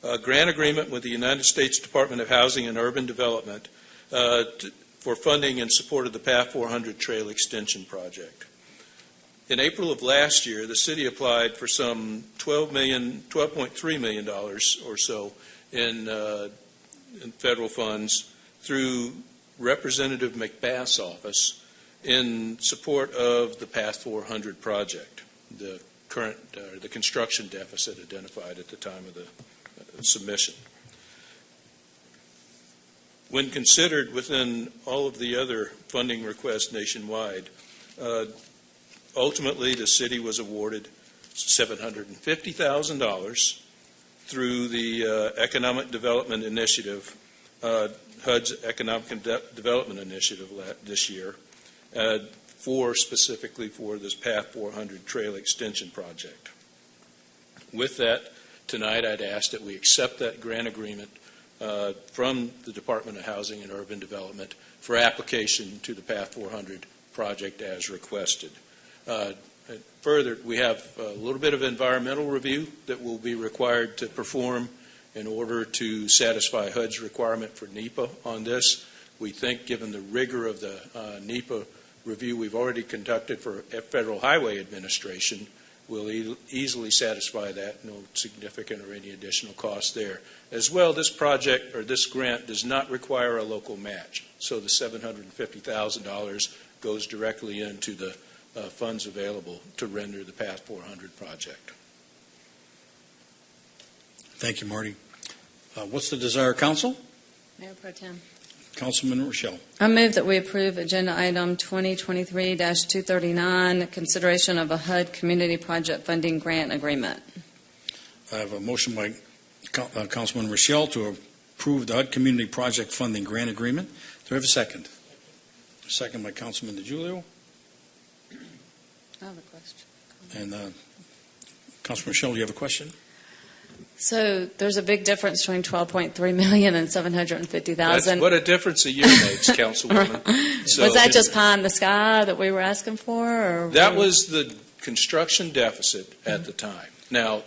a grant agreement with the United States Department of Housing and Urban Development for funding in support of the Path 400 Trail Extension Project. In April of last year, the city applied for some $12.3 million or so in federal funds through Representative McBath's office in support of the Path 400 project, the construction deficit identified at the time of the submission. When considered within all of the other funding requests nationwide, ultimately the city was awarded $750,000 through the Economic Development Initiative, HUD's Economic Development Initiative this year, specifically for this Path 400 Trail Extension Project. With that, tonight I'd ask that we accept that grant agreement from the Department of Housing and Urban Development for application to the Path 400 project as requested. Further, we have a little bit of environmental review that will be required to perform in order to satisfy HUD's requirement for NEPA on this. We think, given the rigor of the NEPA review we've already conducted for Federal Highway Administration, we'll easily satisfy that, no significant or any additional cost there. As well, this project, or this grant, does not require a local match, so the $750,000 goes directly into the funds available to render the Path 400 project. Thank you, Marty. What's the desire, Council? Mayor Pro Tem. Councilman Rochelle. I move that we approve agenda item 2023-239, consideration of a HUD Community Project Funding Grant Agreement. I have a motion by Councilman Rochelle to approve the HUD Community Project Funding Grant Agreement. Do I have a second? Second by Councilman DeGiulio. I have a question. And Councilman Rochelle, do you have a question? So there's a big difference between 12.3 million and 750,000. That's what a difference a year makes, Councilwoman. So was that just pie in the sky that we were asking for? Or that was the construction deficit at the time. Now,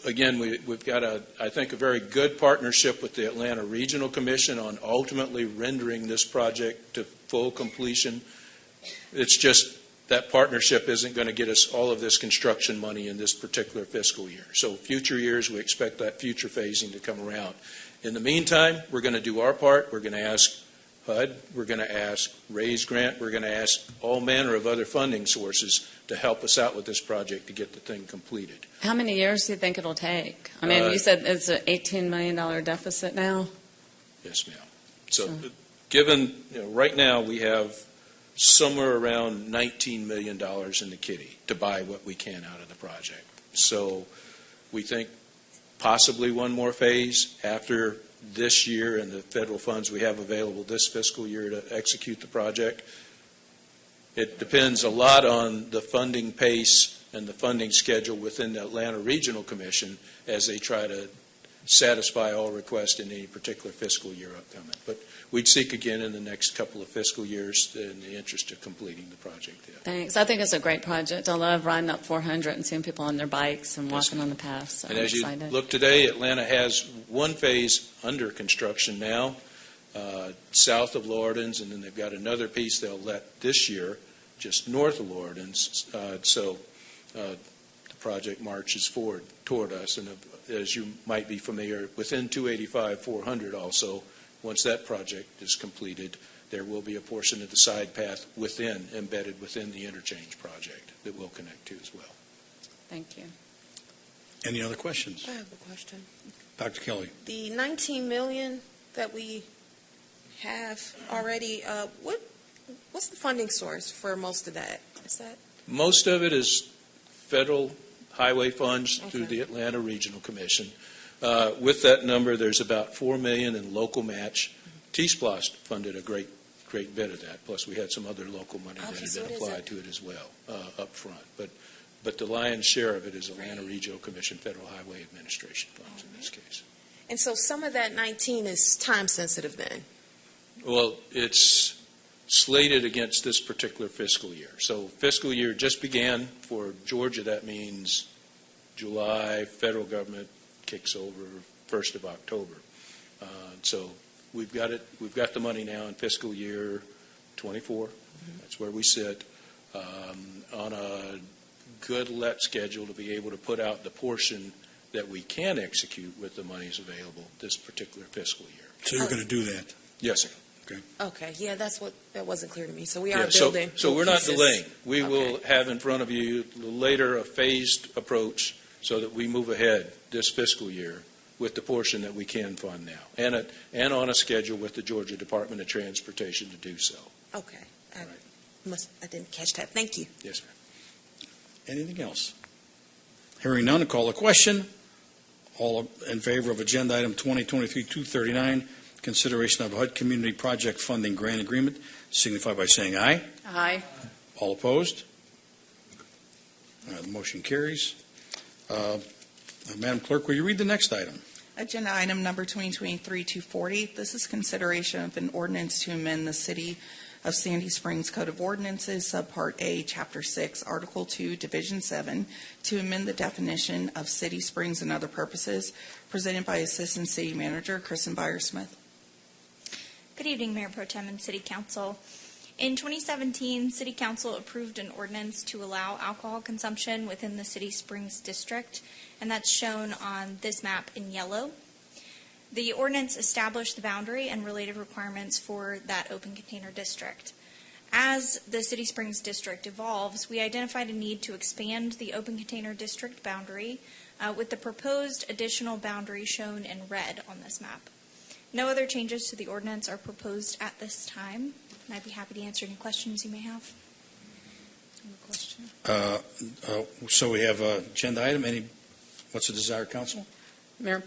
again, we've got, I think, a very good partnership with the Atlanta Regional Commission on ultimately rendering this project to full completion. It's just that partnership isn't going to get us all of this construction money in this particular fiscal year. So future years, we expect that future phasing to come around. In the meantime, we're going to do our part. We're going to ask HUD. We're going to ask Raise Grant. We're going to ask all manner of other funding sources to help us out with this project to get the thing completed. How many years do you think it'll take? I mean, you said it's an $18 million deficit now? Yes, ma'am. So given, right now we have somewhere around $19 million in the kitty to buy what we can out of the project. So we think possibly one more phase after this year and the federal funds we have available this fiscal year to execute the project. It depends a lot on the funding pace and the funding schedule within the Atlanta Regional Commission as they try to satisfy all requests in any particular fiscal year upcoming. But we'd seek again in the next couple of fiscal years in the interest of completing the project. Yeah. Thanks. I think it's a great project. I love riding up 400 and seeing people on their bikes and Yes, walking on the paths. So And I'm as you excited. look today, Atlanta has one phase under construction now, south of Lorden's, and then they've got another piece they'll let this year, just north of Lorden's. So the project marches forward toward us. And as you might be familiar, within 285-400 also, once that project is completed, there will be a portion of the side path embedded within the interchange project that we'll connect to as well. Thank you. Any other questions? I have a question. Dr. Kelly? The 19 million that we have already, what's the funding source for most of that? Is that? Most of it is federal highway funds through Okay. the Atlanta Regional Commission. With that number, there's about $4 million in local match. T-Splost funded a great bit of that, plus we had some other local money that Okay, had so been it is applied to it as well up front. But the lion's share of it is Atlanta Regional Commission Federal Highway Administration funds in this case. And so some of that 19 is time sensitive then? Well, it's slated against this particular fiscal year. So fiscal year just began for Georgia. That means July, federal government kicks over 1st of October. So we've got the money now in fiscal year 24. That's where we sit on a good let schedule to be able to put out the portion that we can execute with the monies available this particular fiscal year. So you're going to do that? Yes, sir. Okay, yeah, that wasn't clear to me. So we are Yeah, building. so we're not pieces. delaying. We will have in front of you later a phased approach so that we move ahead this fiscal year with the portion that we can fund now, and on a schedule with the Georgia Department of Transportation to do so. Okay. Right. I didn't catch that. Thank you. Yes, sir. Anything else? Hearing none, call a question. All in favor of agenda item 2023-239, consideration of HUD Community Project Funding Grant Agreement, signify by saying aye. Aye. All opposed? The motion carries. Madam Clerk, will you read the next item? Agenda item number 2023-240. This is consideration of an ordinance to amend the City of Sandy Springs Code of Ordinances, Subpart A, Chapter 6, Article 2, Division 7, to amend the definition of city springs and other purposes, presented by Assistant City Manager Kristen Byer-Smith. Good evening, Mayor Pro Tem and City Council. In 2017, City Council approved an ordinance to allow alcohol consumption within the City Springs District, and that's shown on this map in yellow. The ordinance established the boundary and related requirements for that open container district. As the City Springs District evolves, we identified a need to expand the open container district boundary with the proposed additional boundary shown in red on this map. No other changes to the ordinance are proposed at this time, and I'd be happy to answer any questions you may have. Any question? So we have an agenda item. What's the desire, Council? Mayor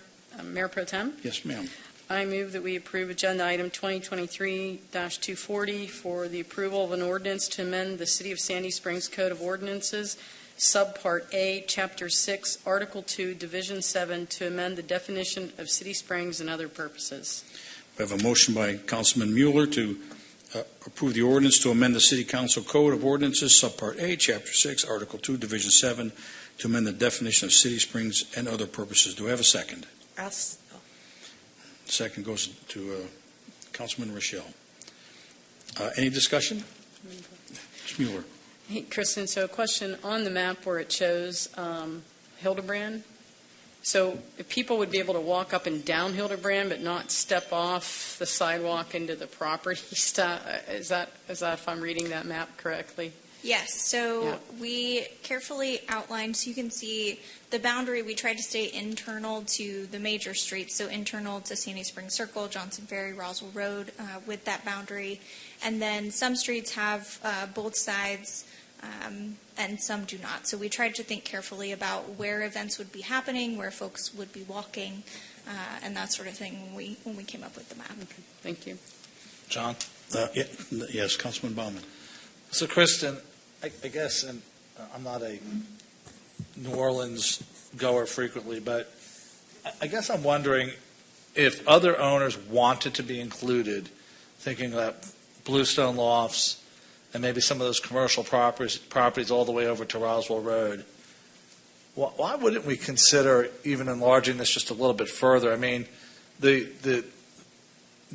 Pro Tem, Yes, ma'am. I move that we approve agenda item 2023-240 for the approval of an ordinance to amend the City of Sandy Springs Code of Ordinances, Subpart A, Chapter 6, Article 2, Division 7, to amend the definition of city springs and other purposes. We have a motion by Councilman Mueller to approve the ordinance to amend the City Council Code of Ordinances, Subpart A, Chapter 6, Article 2, Division 7, to amend the definition of city springs and other purposes. Do we have a second? Second goes to Councilman Rochelle. Any discussion? Ms. Mueller. Hey, Kristen, so a question on the map where it shows Hildebrand. So if people would be able to walk up and down Hildebrand but not step off the sidewalk into the property, is that if I'm reading that map correctly? Yes, so Yeah. we carefully outlined, so you can see the boundary, we tried to stay internal to the major streets, so internal to Sandy Springs Circle, Johnson Ferry, Roswell Road, with that boundary. And then some streets have both sides, and some do not. So we tried to think carefully about where events would be happening, where folks would be walking, and that sort of thing when we came up with the map. Okay, thank you. John? Yes, Councilman Baumann. So, Kristen, I guess, and I'm not a New Orleans goer frequently, but I guess I'm wondering if other owners wanted to be included, thinking that Bluestone Lofts and maybe some of those commercial properties all the way over to Roswell Road, why wouldn't we consider even enlarging this just a little bit further? I mean, the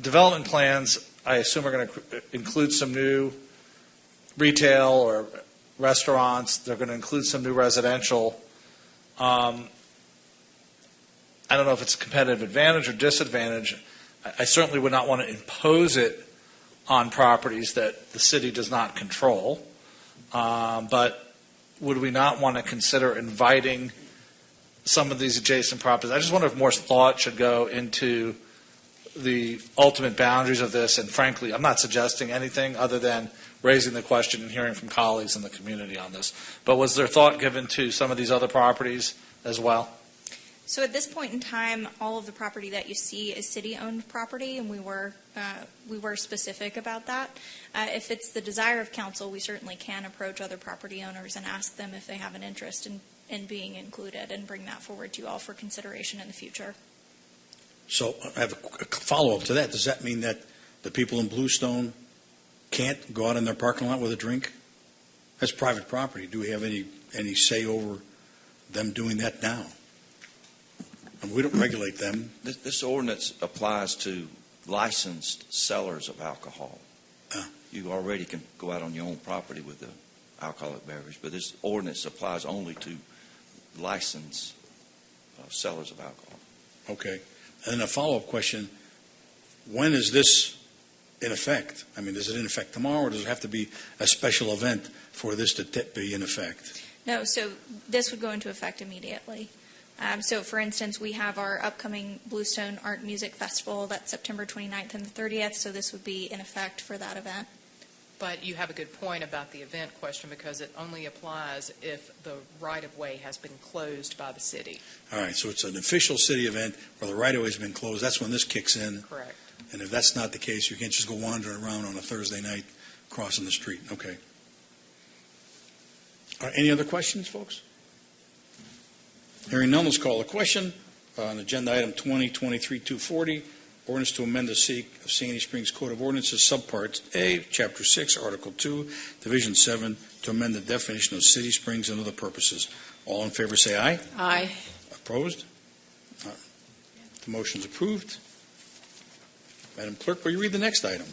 development plans, I assume, are going to include some new retail or restaurants. They're going to include some new residential. I don't know if it's a competitive advantage or disadvantage. I certainly would not want to impose it on properties that the city does not control. But would we not want to consider inviting some of these adjacent properties? I just wonder if more thought should go into the ultimate boundaries of this. And frankly, I'm not suggesting anything other than raising the question and hearing from colleagues in the community on this. But was there thought given to some of these other properties as well? So at this point in time, all of the property that you see is city-owned property, and we were specific about that. If it's the desire of council, we certainly can approach other property owners and ask them if they have an interest in being included and bring that forward to you all for consideration in the future. So I have a follow-up to that. Does that mean that the people in Bluestone can't go out in their parking lot with a drink? That's private property. Do we have any say over them doing that now? And we don't regulate them. This ordinance applies to licensed sellers of alcohol. You already can go out on your own property with the alcoholic beverage, but this ordinance applies only to licensed sellers of alcohol. Okay. And then a follow-up question, when is this in effect? I mean, is it in effect tomorrow, or does it have to be a special event for this to be in effect? No, so this would go into effect immediately. So, for instance, we have our upcoming Bluestone Art Music Festival. That's September 29th and the 30th, so this would be in effect for that event. But you have a good point about the event question, because it only applies if the right-of-way has been closed by the city. All right, so it's an official city event where the right-of-way has been closed. That's when this kicks in. Correct. And if that's not the case, you can't just go wandering around on a Thursday night crossing the street. Okay. All right, any other questions, folks? Hearing none, let's call the question on agenda item 2023-240, ordinance to amend the City of Sandy Springs Code of Ordinances, Subpart A, Chapter 6, Article 2, Division 7, to amend the definition of city springs and other purposes. All in favor say aye. Aye. Opposed? The motion's approved. Madam Clerk, will you read the next item?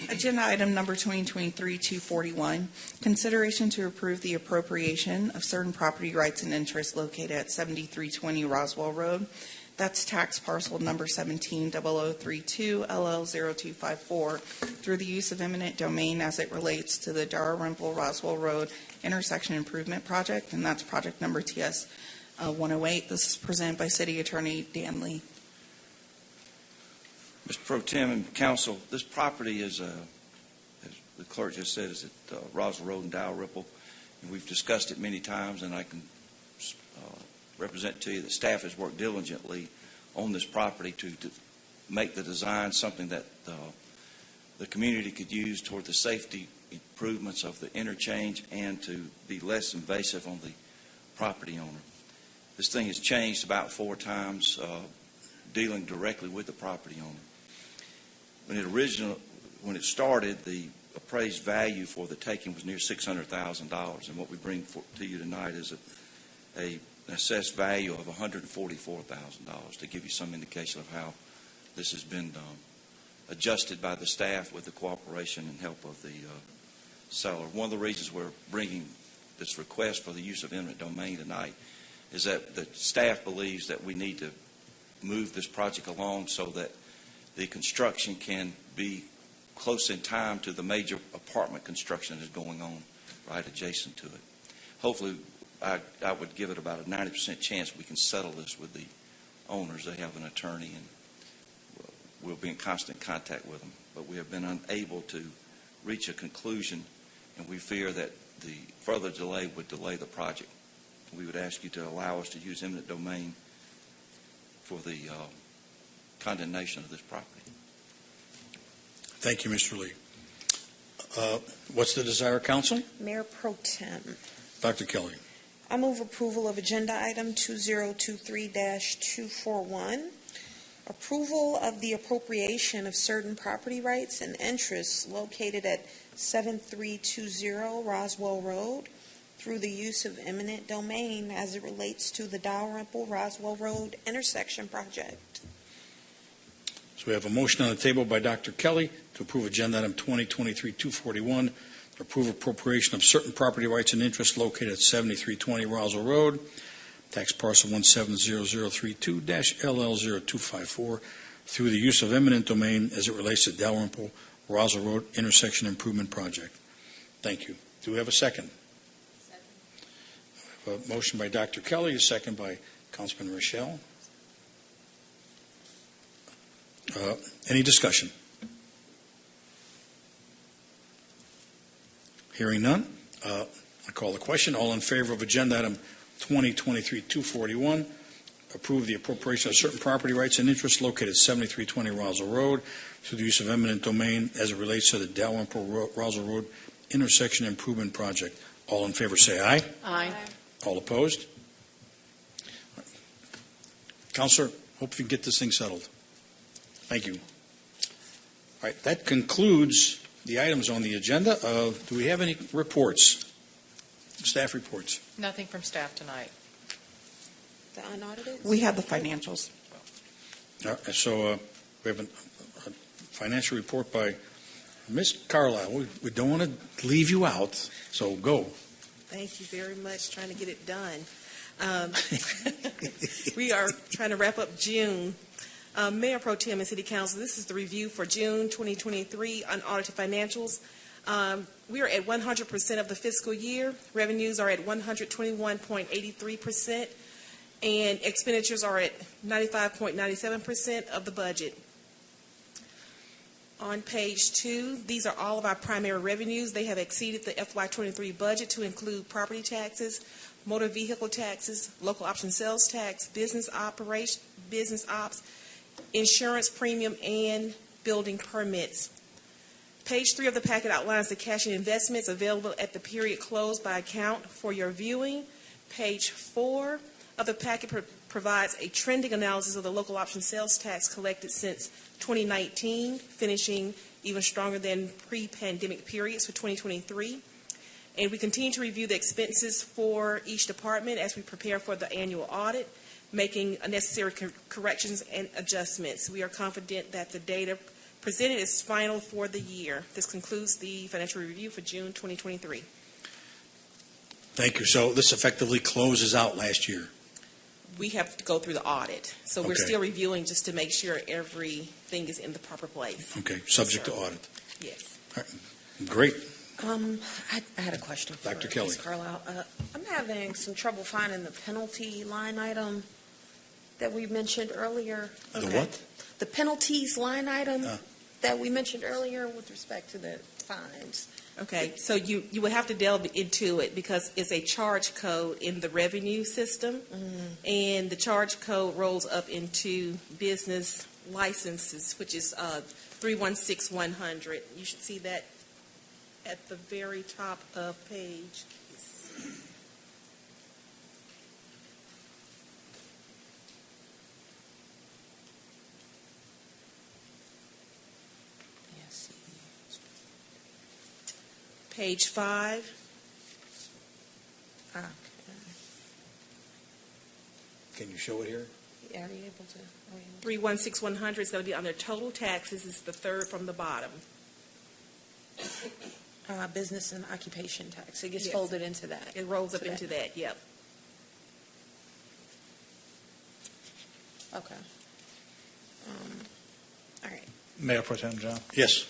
Agenda item number 2023-241, consideration to approve the appropriation of certain property rights and interests located at 7320 Roswell Road. That's tax parcel number 170032LL0254 through the use of eminent domain as it relates to the Dalrymple Roswell Road intersection improvement project, and that's project number TS 108. This is presented by City Attorney Dan Lee. Mr. Pro Tem and Council, this property is, as the clerk just said, is at Roswell Road and Dalrymple. And we've discussed it many times, and I can represent to you that staff has worked diligently on this property to make the design something that the community could use toward the safety improvements of the interchange and to be less invasive on the property owner. This thing has changed about 4 times, dealing directly with the property owner. When it started, the appraised value for the taking was near $600,000, and what we bring to you tonight is an assessed value of $144,000 to give you some indication of how this has been adjusted by the staff with the cooperation and help of the seller. One of the reasons we're bringing this request for the use of eminent domain tonight is that the staff believes that we need to move this project along so that the construction can be close in time to the major apartment construction that is going on right adjacent to it. Hopefully, I would give it about a 90% chance we can settle this with the owners. They have an attorney, and we'll be in constant contact with them. But we have been unable to reach a conclusion, and we fear that the further delay would delay the project. We would ask you to allow us to use eminent domain for the condemnation of this property. Thank you, Mr. Lee. What's the desire, Council? Mayor Pro Tem. Dr. Kelly. I move approval of agenda item 2023-241, approval of the appropriation of certain property rights and interests located at 7320 Roswell Road through the use of eminent domain as it relates to the Dalrymple-Roswell Road intersection project. So we have a motion on the table by Dr. Kelly to approve agenda item 2023-241, approve appropriation of certain property rights and interests located at 7320 Roswell Road, tax parcel 17032-LL0254, through the use of eminent domain as it relates to Dalrymple Roswell Road intersection improvement project. Thank you. Do we have a second? We have a motion by Dr. Kelly, a second by Councilman Rochelle. Any discussion? Hearing none, I call the question. All in favor of agenda item 2023-241, approve the appropriation of certain property rights and interests located at 7320 Roswell Road through the use of eminent domain as it relates to the Dalrymple Roswell Road intersection improvement project. All in favor say aye. Aye. All opposed? Counselor, hope you can get this thing settled. Thank you. All right, that concludes the items on the agenda. Do we have any reports? Staff reports? Nothing from staff tonight. The unaudited? We have the financials. So we have a financial report by Ms. Carlisle. We don't want to leave you out, so go. Thank you very much, trying to get it done. We are trying to wrap up June. Mayor Pro Tem and City Council, this is the review for June 2023 unaudited financials. We are at 100% of the fiscal year. Revenues are at 121.83%, and expenditures are at 95.97% of the budget. On page 2, these are all of our primary revenues. They have exceeded the FY23 budget to include property taxes, motor vehicle taxes, local option sales tax, business ops, insurance premium, and building permits. Page 3 of the packet outlines the cash and investments available at the period close by account for your viewing. Page 4 of the packet provides a trending analysis of the local option sales tax collected since 2019, finishing even stronger than pre-pandemic periods for 2023. And we continue to review the expenses for each department as we prepare for the annual audit, making necessary corrections and adjustments. We are confident that the data presented is final for the year. This concludes the financial review for June 2023. Thank you. So this effectively closes out last year. We have to go through the audit, so we're Okay. still reviewing just to make sure everything is in the proper place. Okay, subject to audit. Yes. Great. I had a question for Dr. Kelly. Ms. Carlisle. I'm having some trouble finding the penalty line item that we mentioned earlier. The what? The penalties line item that we mentioned earlier with respect to the fines. Okay, so you would have to delve into it because it's a charge code in the revenue system, and the charge code rolls up into business licenses, which is 316100. You should see that at the very top of page. Page 5. Can you show it here? Are you able to? 316100 is going to be under total taxes. It's the third from the bottom. Business and occupation tax. It gets Yes. folded into that. It rolls up into that, yep. Okay. All right. Mayor Pro Tem John. Yes.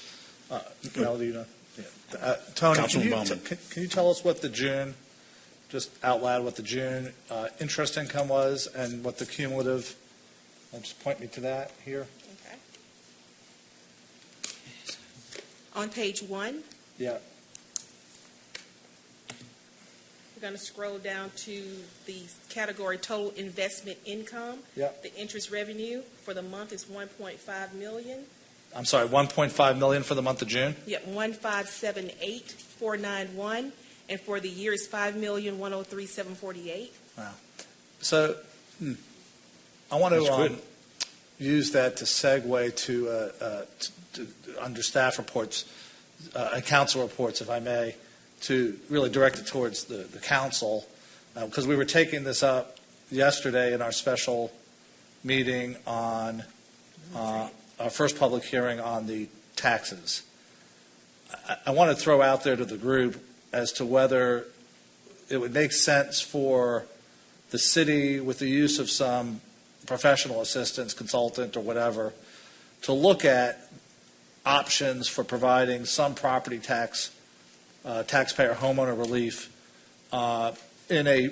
Melody, Tony, Councilman Baumann. can you tell us what the June, just out loud, what the June interest income was and what the cumulative, just point me to that here. Okay. On page 1, Yeah. we're going to scroll down to the category total investment income. Yeah. The interest revenue for the month is 1.5 million. I'm sorry, 1.5 million for the month of June? Yep, 1578491. and for the year is $5,103,748. So I want That's to good. use that to segue to under staff reports and council reports, if I may, to really direct it towards the council, because we were taking this up yesterday in our special meeting on our first public hearing on the taxes. I want to throw out there to the group as to whether it would make sense for the city, with the use of some professional assistance, consultant or whatever, to look at options for providing some property tax, taxpayer homeowner relief in a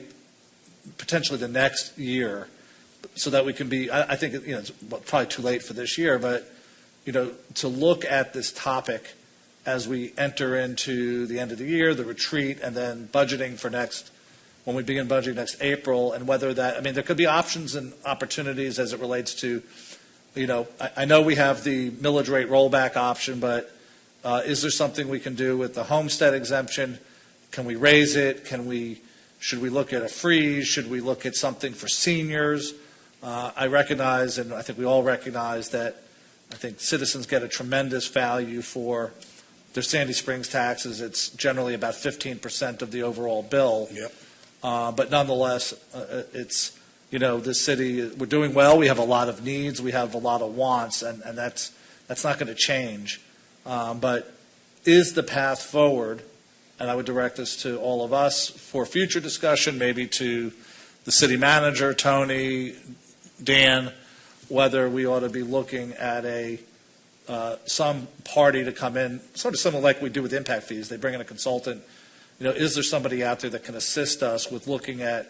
potentially the next year, so that we can be, I think, it's probably too late for this year, but, to look at this topic as we enter into the end of the year, the retreat, and then budgeting for when we begin budgeting next April, and whether that, there could be options and opportunities as it relates to, I know we have the millage rate rollback option, but is there something we can do with the homestead exemption? Can we raise it? Should we look at a freeze? Should we look at something for seniors? I recognize, and I think we all recognize, that I think citizens get a tremendous value for their Sandy Springs taxes. It's generally about 15% of the overall bill. Yep. But nonetheless, it's, this city, we're doing well. We have a lot of needs. We have a lot of wants, and that's not going to change. But is the path forward, and I would direct this to all of us for future discussion, maybe to the city manager, Tony, Dan, whether we ought to be looking at some party to come in, sort of similar like we do with impact fees. They bring in a consultant. Is there somebody out there that can assist us with looking at,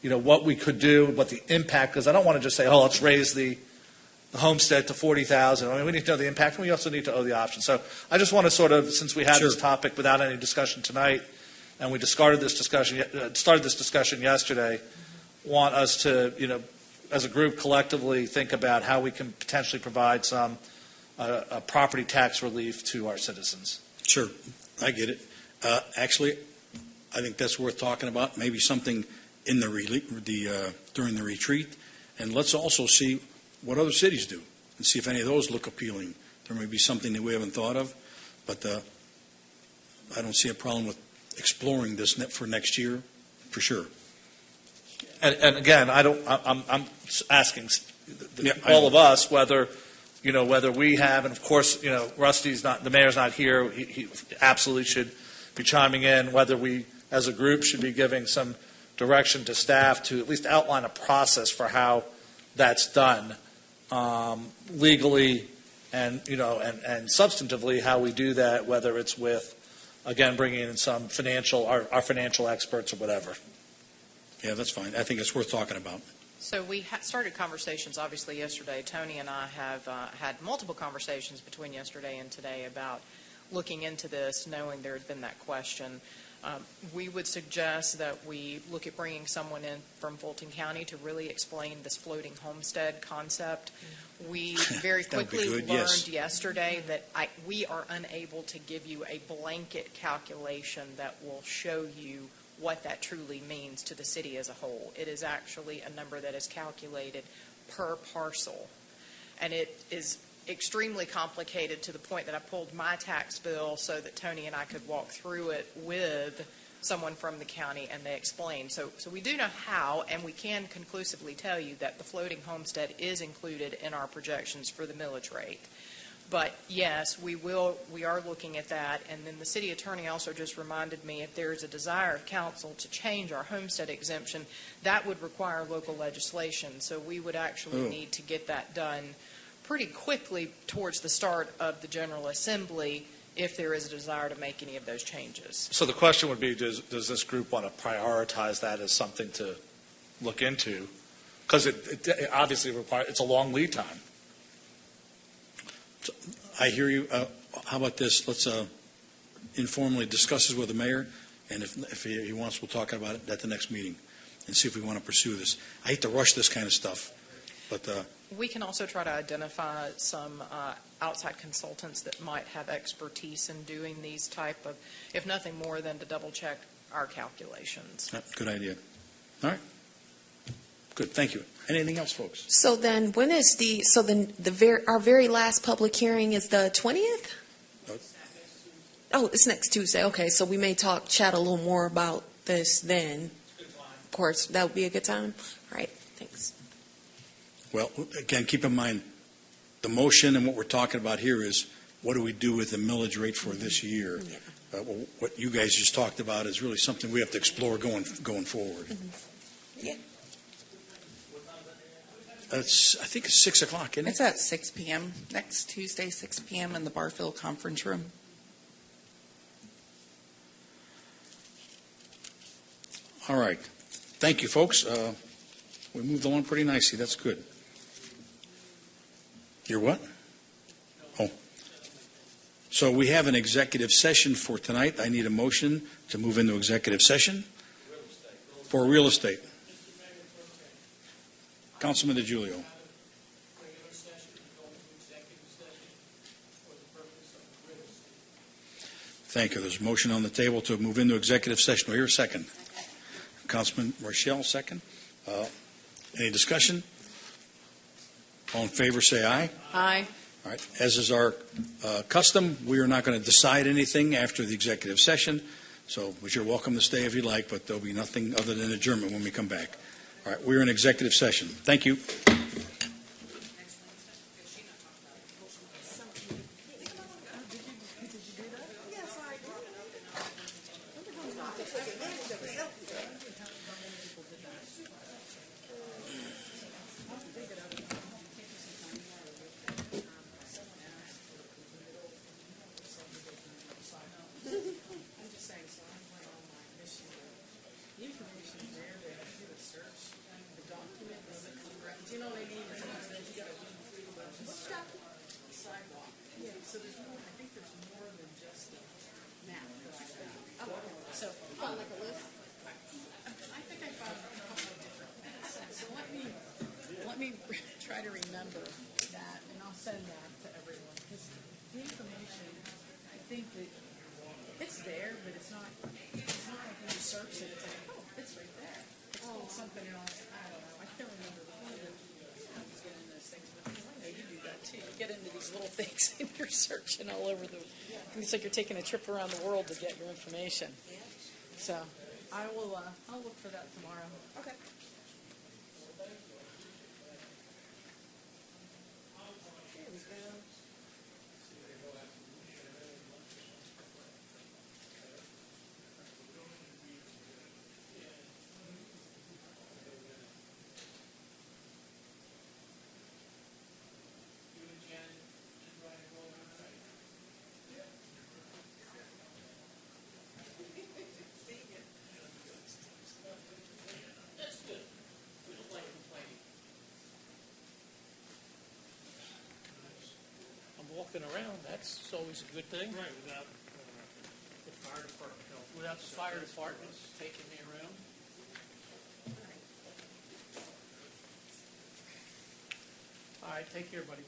what we could do, what the impact, because I don't want to just say, let's raise the homestead to 40,000. We need to know the impact, and we also need to know the option. So I just want to sort of, since we had this topic without any discussion tonight, and we started this discussion yesterday, want us to, as a group collectively think about how we can potentially provide some property tax relief to our citizens. Sure, I get it. Actually, I think that's worth talking about. Maybe something in during the retreat, and let's also see what other cities do and see if any of those look appealing. There may be something that we haven't thought of, but I don't see a problem with exploring this for next year, for sure. And again, I'm asking all of us whether we have, and of course, Rusty's not, the mayor's not here. He absolutely should be chiming in, whether we as a group should be giving some direction to staff to at least outline a process for how that's done legally and substantively, how we do that, whether it's with, again, bringing in some our financial experts or whatever. Yeah, that's fine. I think it's worth talking about. So we started conversations, obviously, yesterday. Tony and I have had multiple conversations between yesterday and today about looking into this, knowing there had been that question. We would suggest that we look at bringing someone in from Fulton County to really explain this floating homestead concept. We very quickly learned yesterday that we are unable to give you a blanket calculation that will show you what that truly means to the city as a whole. It is actually a number that is calculated per parcel, and it is extremely complicated to the point that I pulled my tax bill so that Tony and I could walk through it with someone from the county, and they explained. So we do know how, and we can conclusively tell you that the floating homestead is included in our projections for the millage rate. But yes, we are looking at that. And then the city attorney also just reminded me, if there is a desire of council to change our homestead exemption, that would require local legislation. So we would actually need to get that done pretty quickly towards the start of the General Assembly if there is a desire to make any of those changes. So the question would be, does this group want to prioritize that as something to look into? Because it obviously it's a long lead time. I hear you. How about this? Let's informally discuss this with the mayor, and if he wants, we'll talk about it at the next meeting and see if we want to pursue this. I hate to rush this kind of stuff, but we can also try to identify some outside consultants that might have expertise in doing these type of, if nothing more than to double check our calculations. Good idea. All right. Good, thank you. Anything else, folks? So then, when is our very last public hearing is the 20th? Oh, it's next Tuesday. Okay, so we may chat a little more about this then. Of course, that would be a good time. All right, thanks. Well, again, keep in mind, the motion and what we're talking about here is, what do we do with the millage rate for this year? Yeah. What you guys just talked about is really something we have to explore going forward. Yeah. I think it's 6 o'clock, isn't it? It's at 6 p.m. next Tuesday, 6 p.m. in the Barfield Conference Room. All right. Thank you, folks. We moved along pretty nicely. That's good. You're what? Oh. So we have an executive session for tonight. I need a motion to move into executive session for real estate. Councilman DeGiulio. Thank you. There's a motion on the table to move into executive session. Do I hear a second? Councilman Rochelle, second. Any discussion? All in favor, say aye. Aye. All right. As is our custom, we are not going to decide anything after the executive session. So, but you're welcome to stay if you like, but there'll be nothing other than adjournment when we come back. All right. We're in executive session. Thank you. Let me try to remember that, and I'll send that to everyone, because the information, I think that it's there, but it's not like when you search it, it's like, oh, it's right there. It's called something else, I don't know, I can't remember the one that you get into those things, but I know you do that too. You get into these little things and you're searching all over and it's like you're taking a trip around the world to get your information. So I'll look for that tomorrow. Okay. Walking around, that's always a good thing. Right, without the fire department help. Without the fire department taking me around. All right, take care, buddy.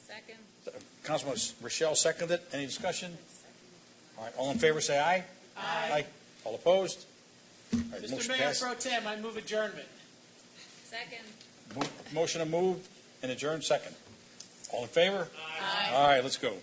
Second. Councilman Rochelle seconded it. Any discussion? All right, all in favor, say aye. Aye. All opposed? All right, Mr. motion Mayor passed. Pro Tem, I move adjournment. Second. Motion to move and adjourn, second. All in favor? Aye. All right, let's go.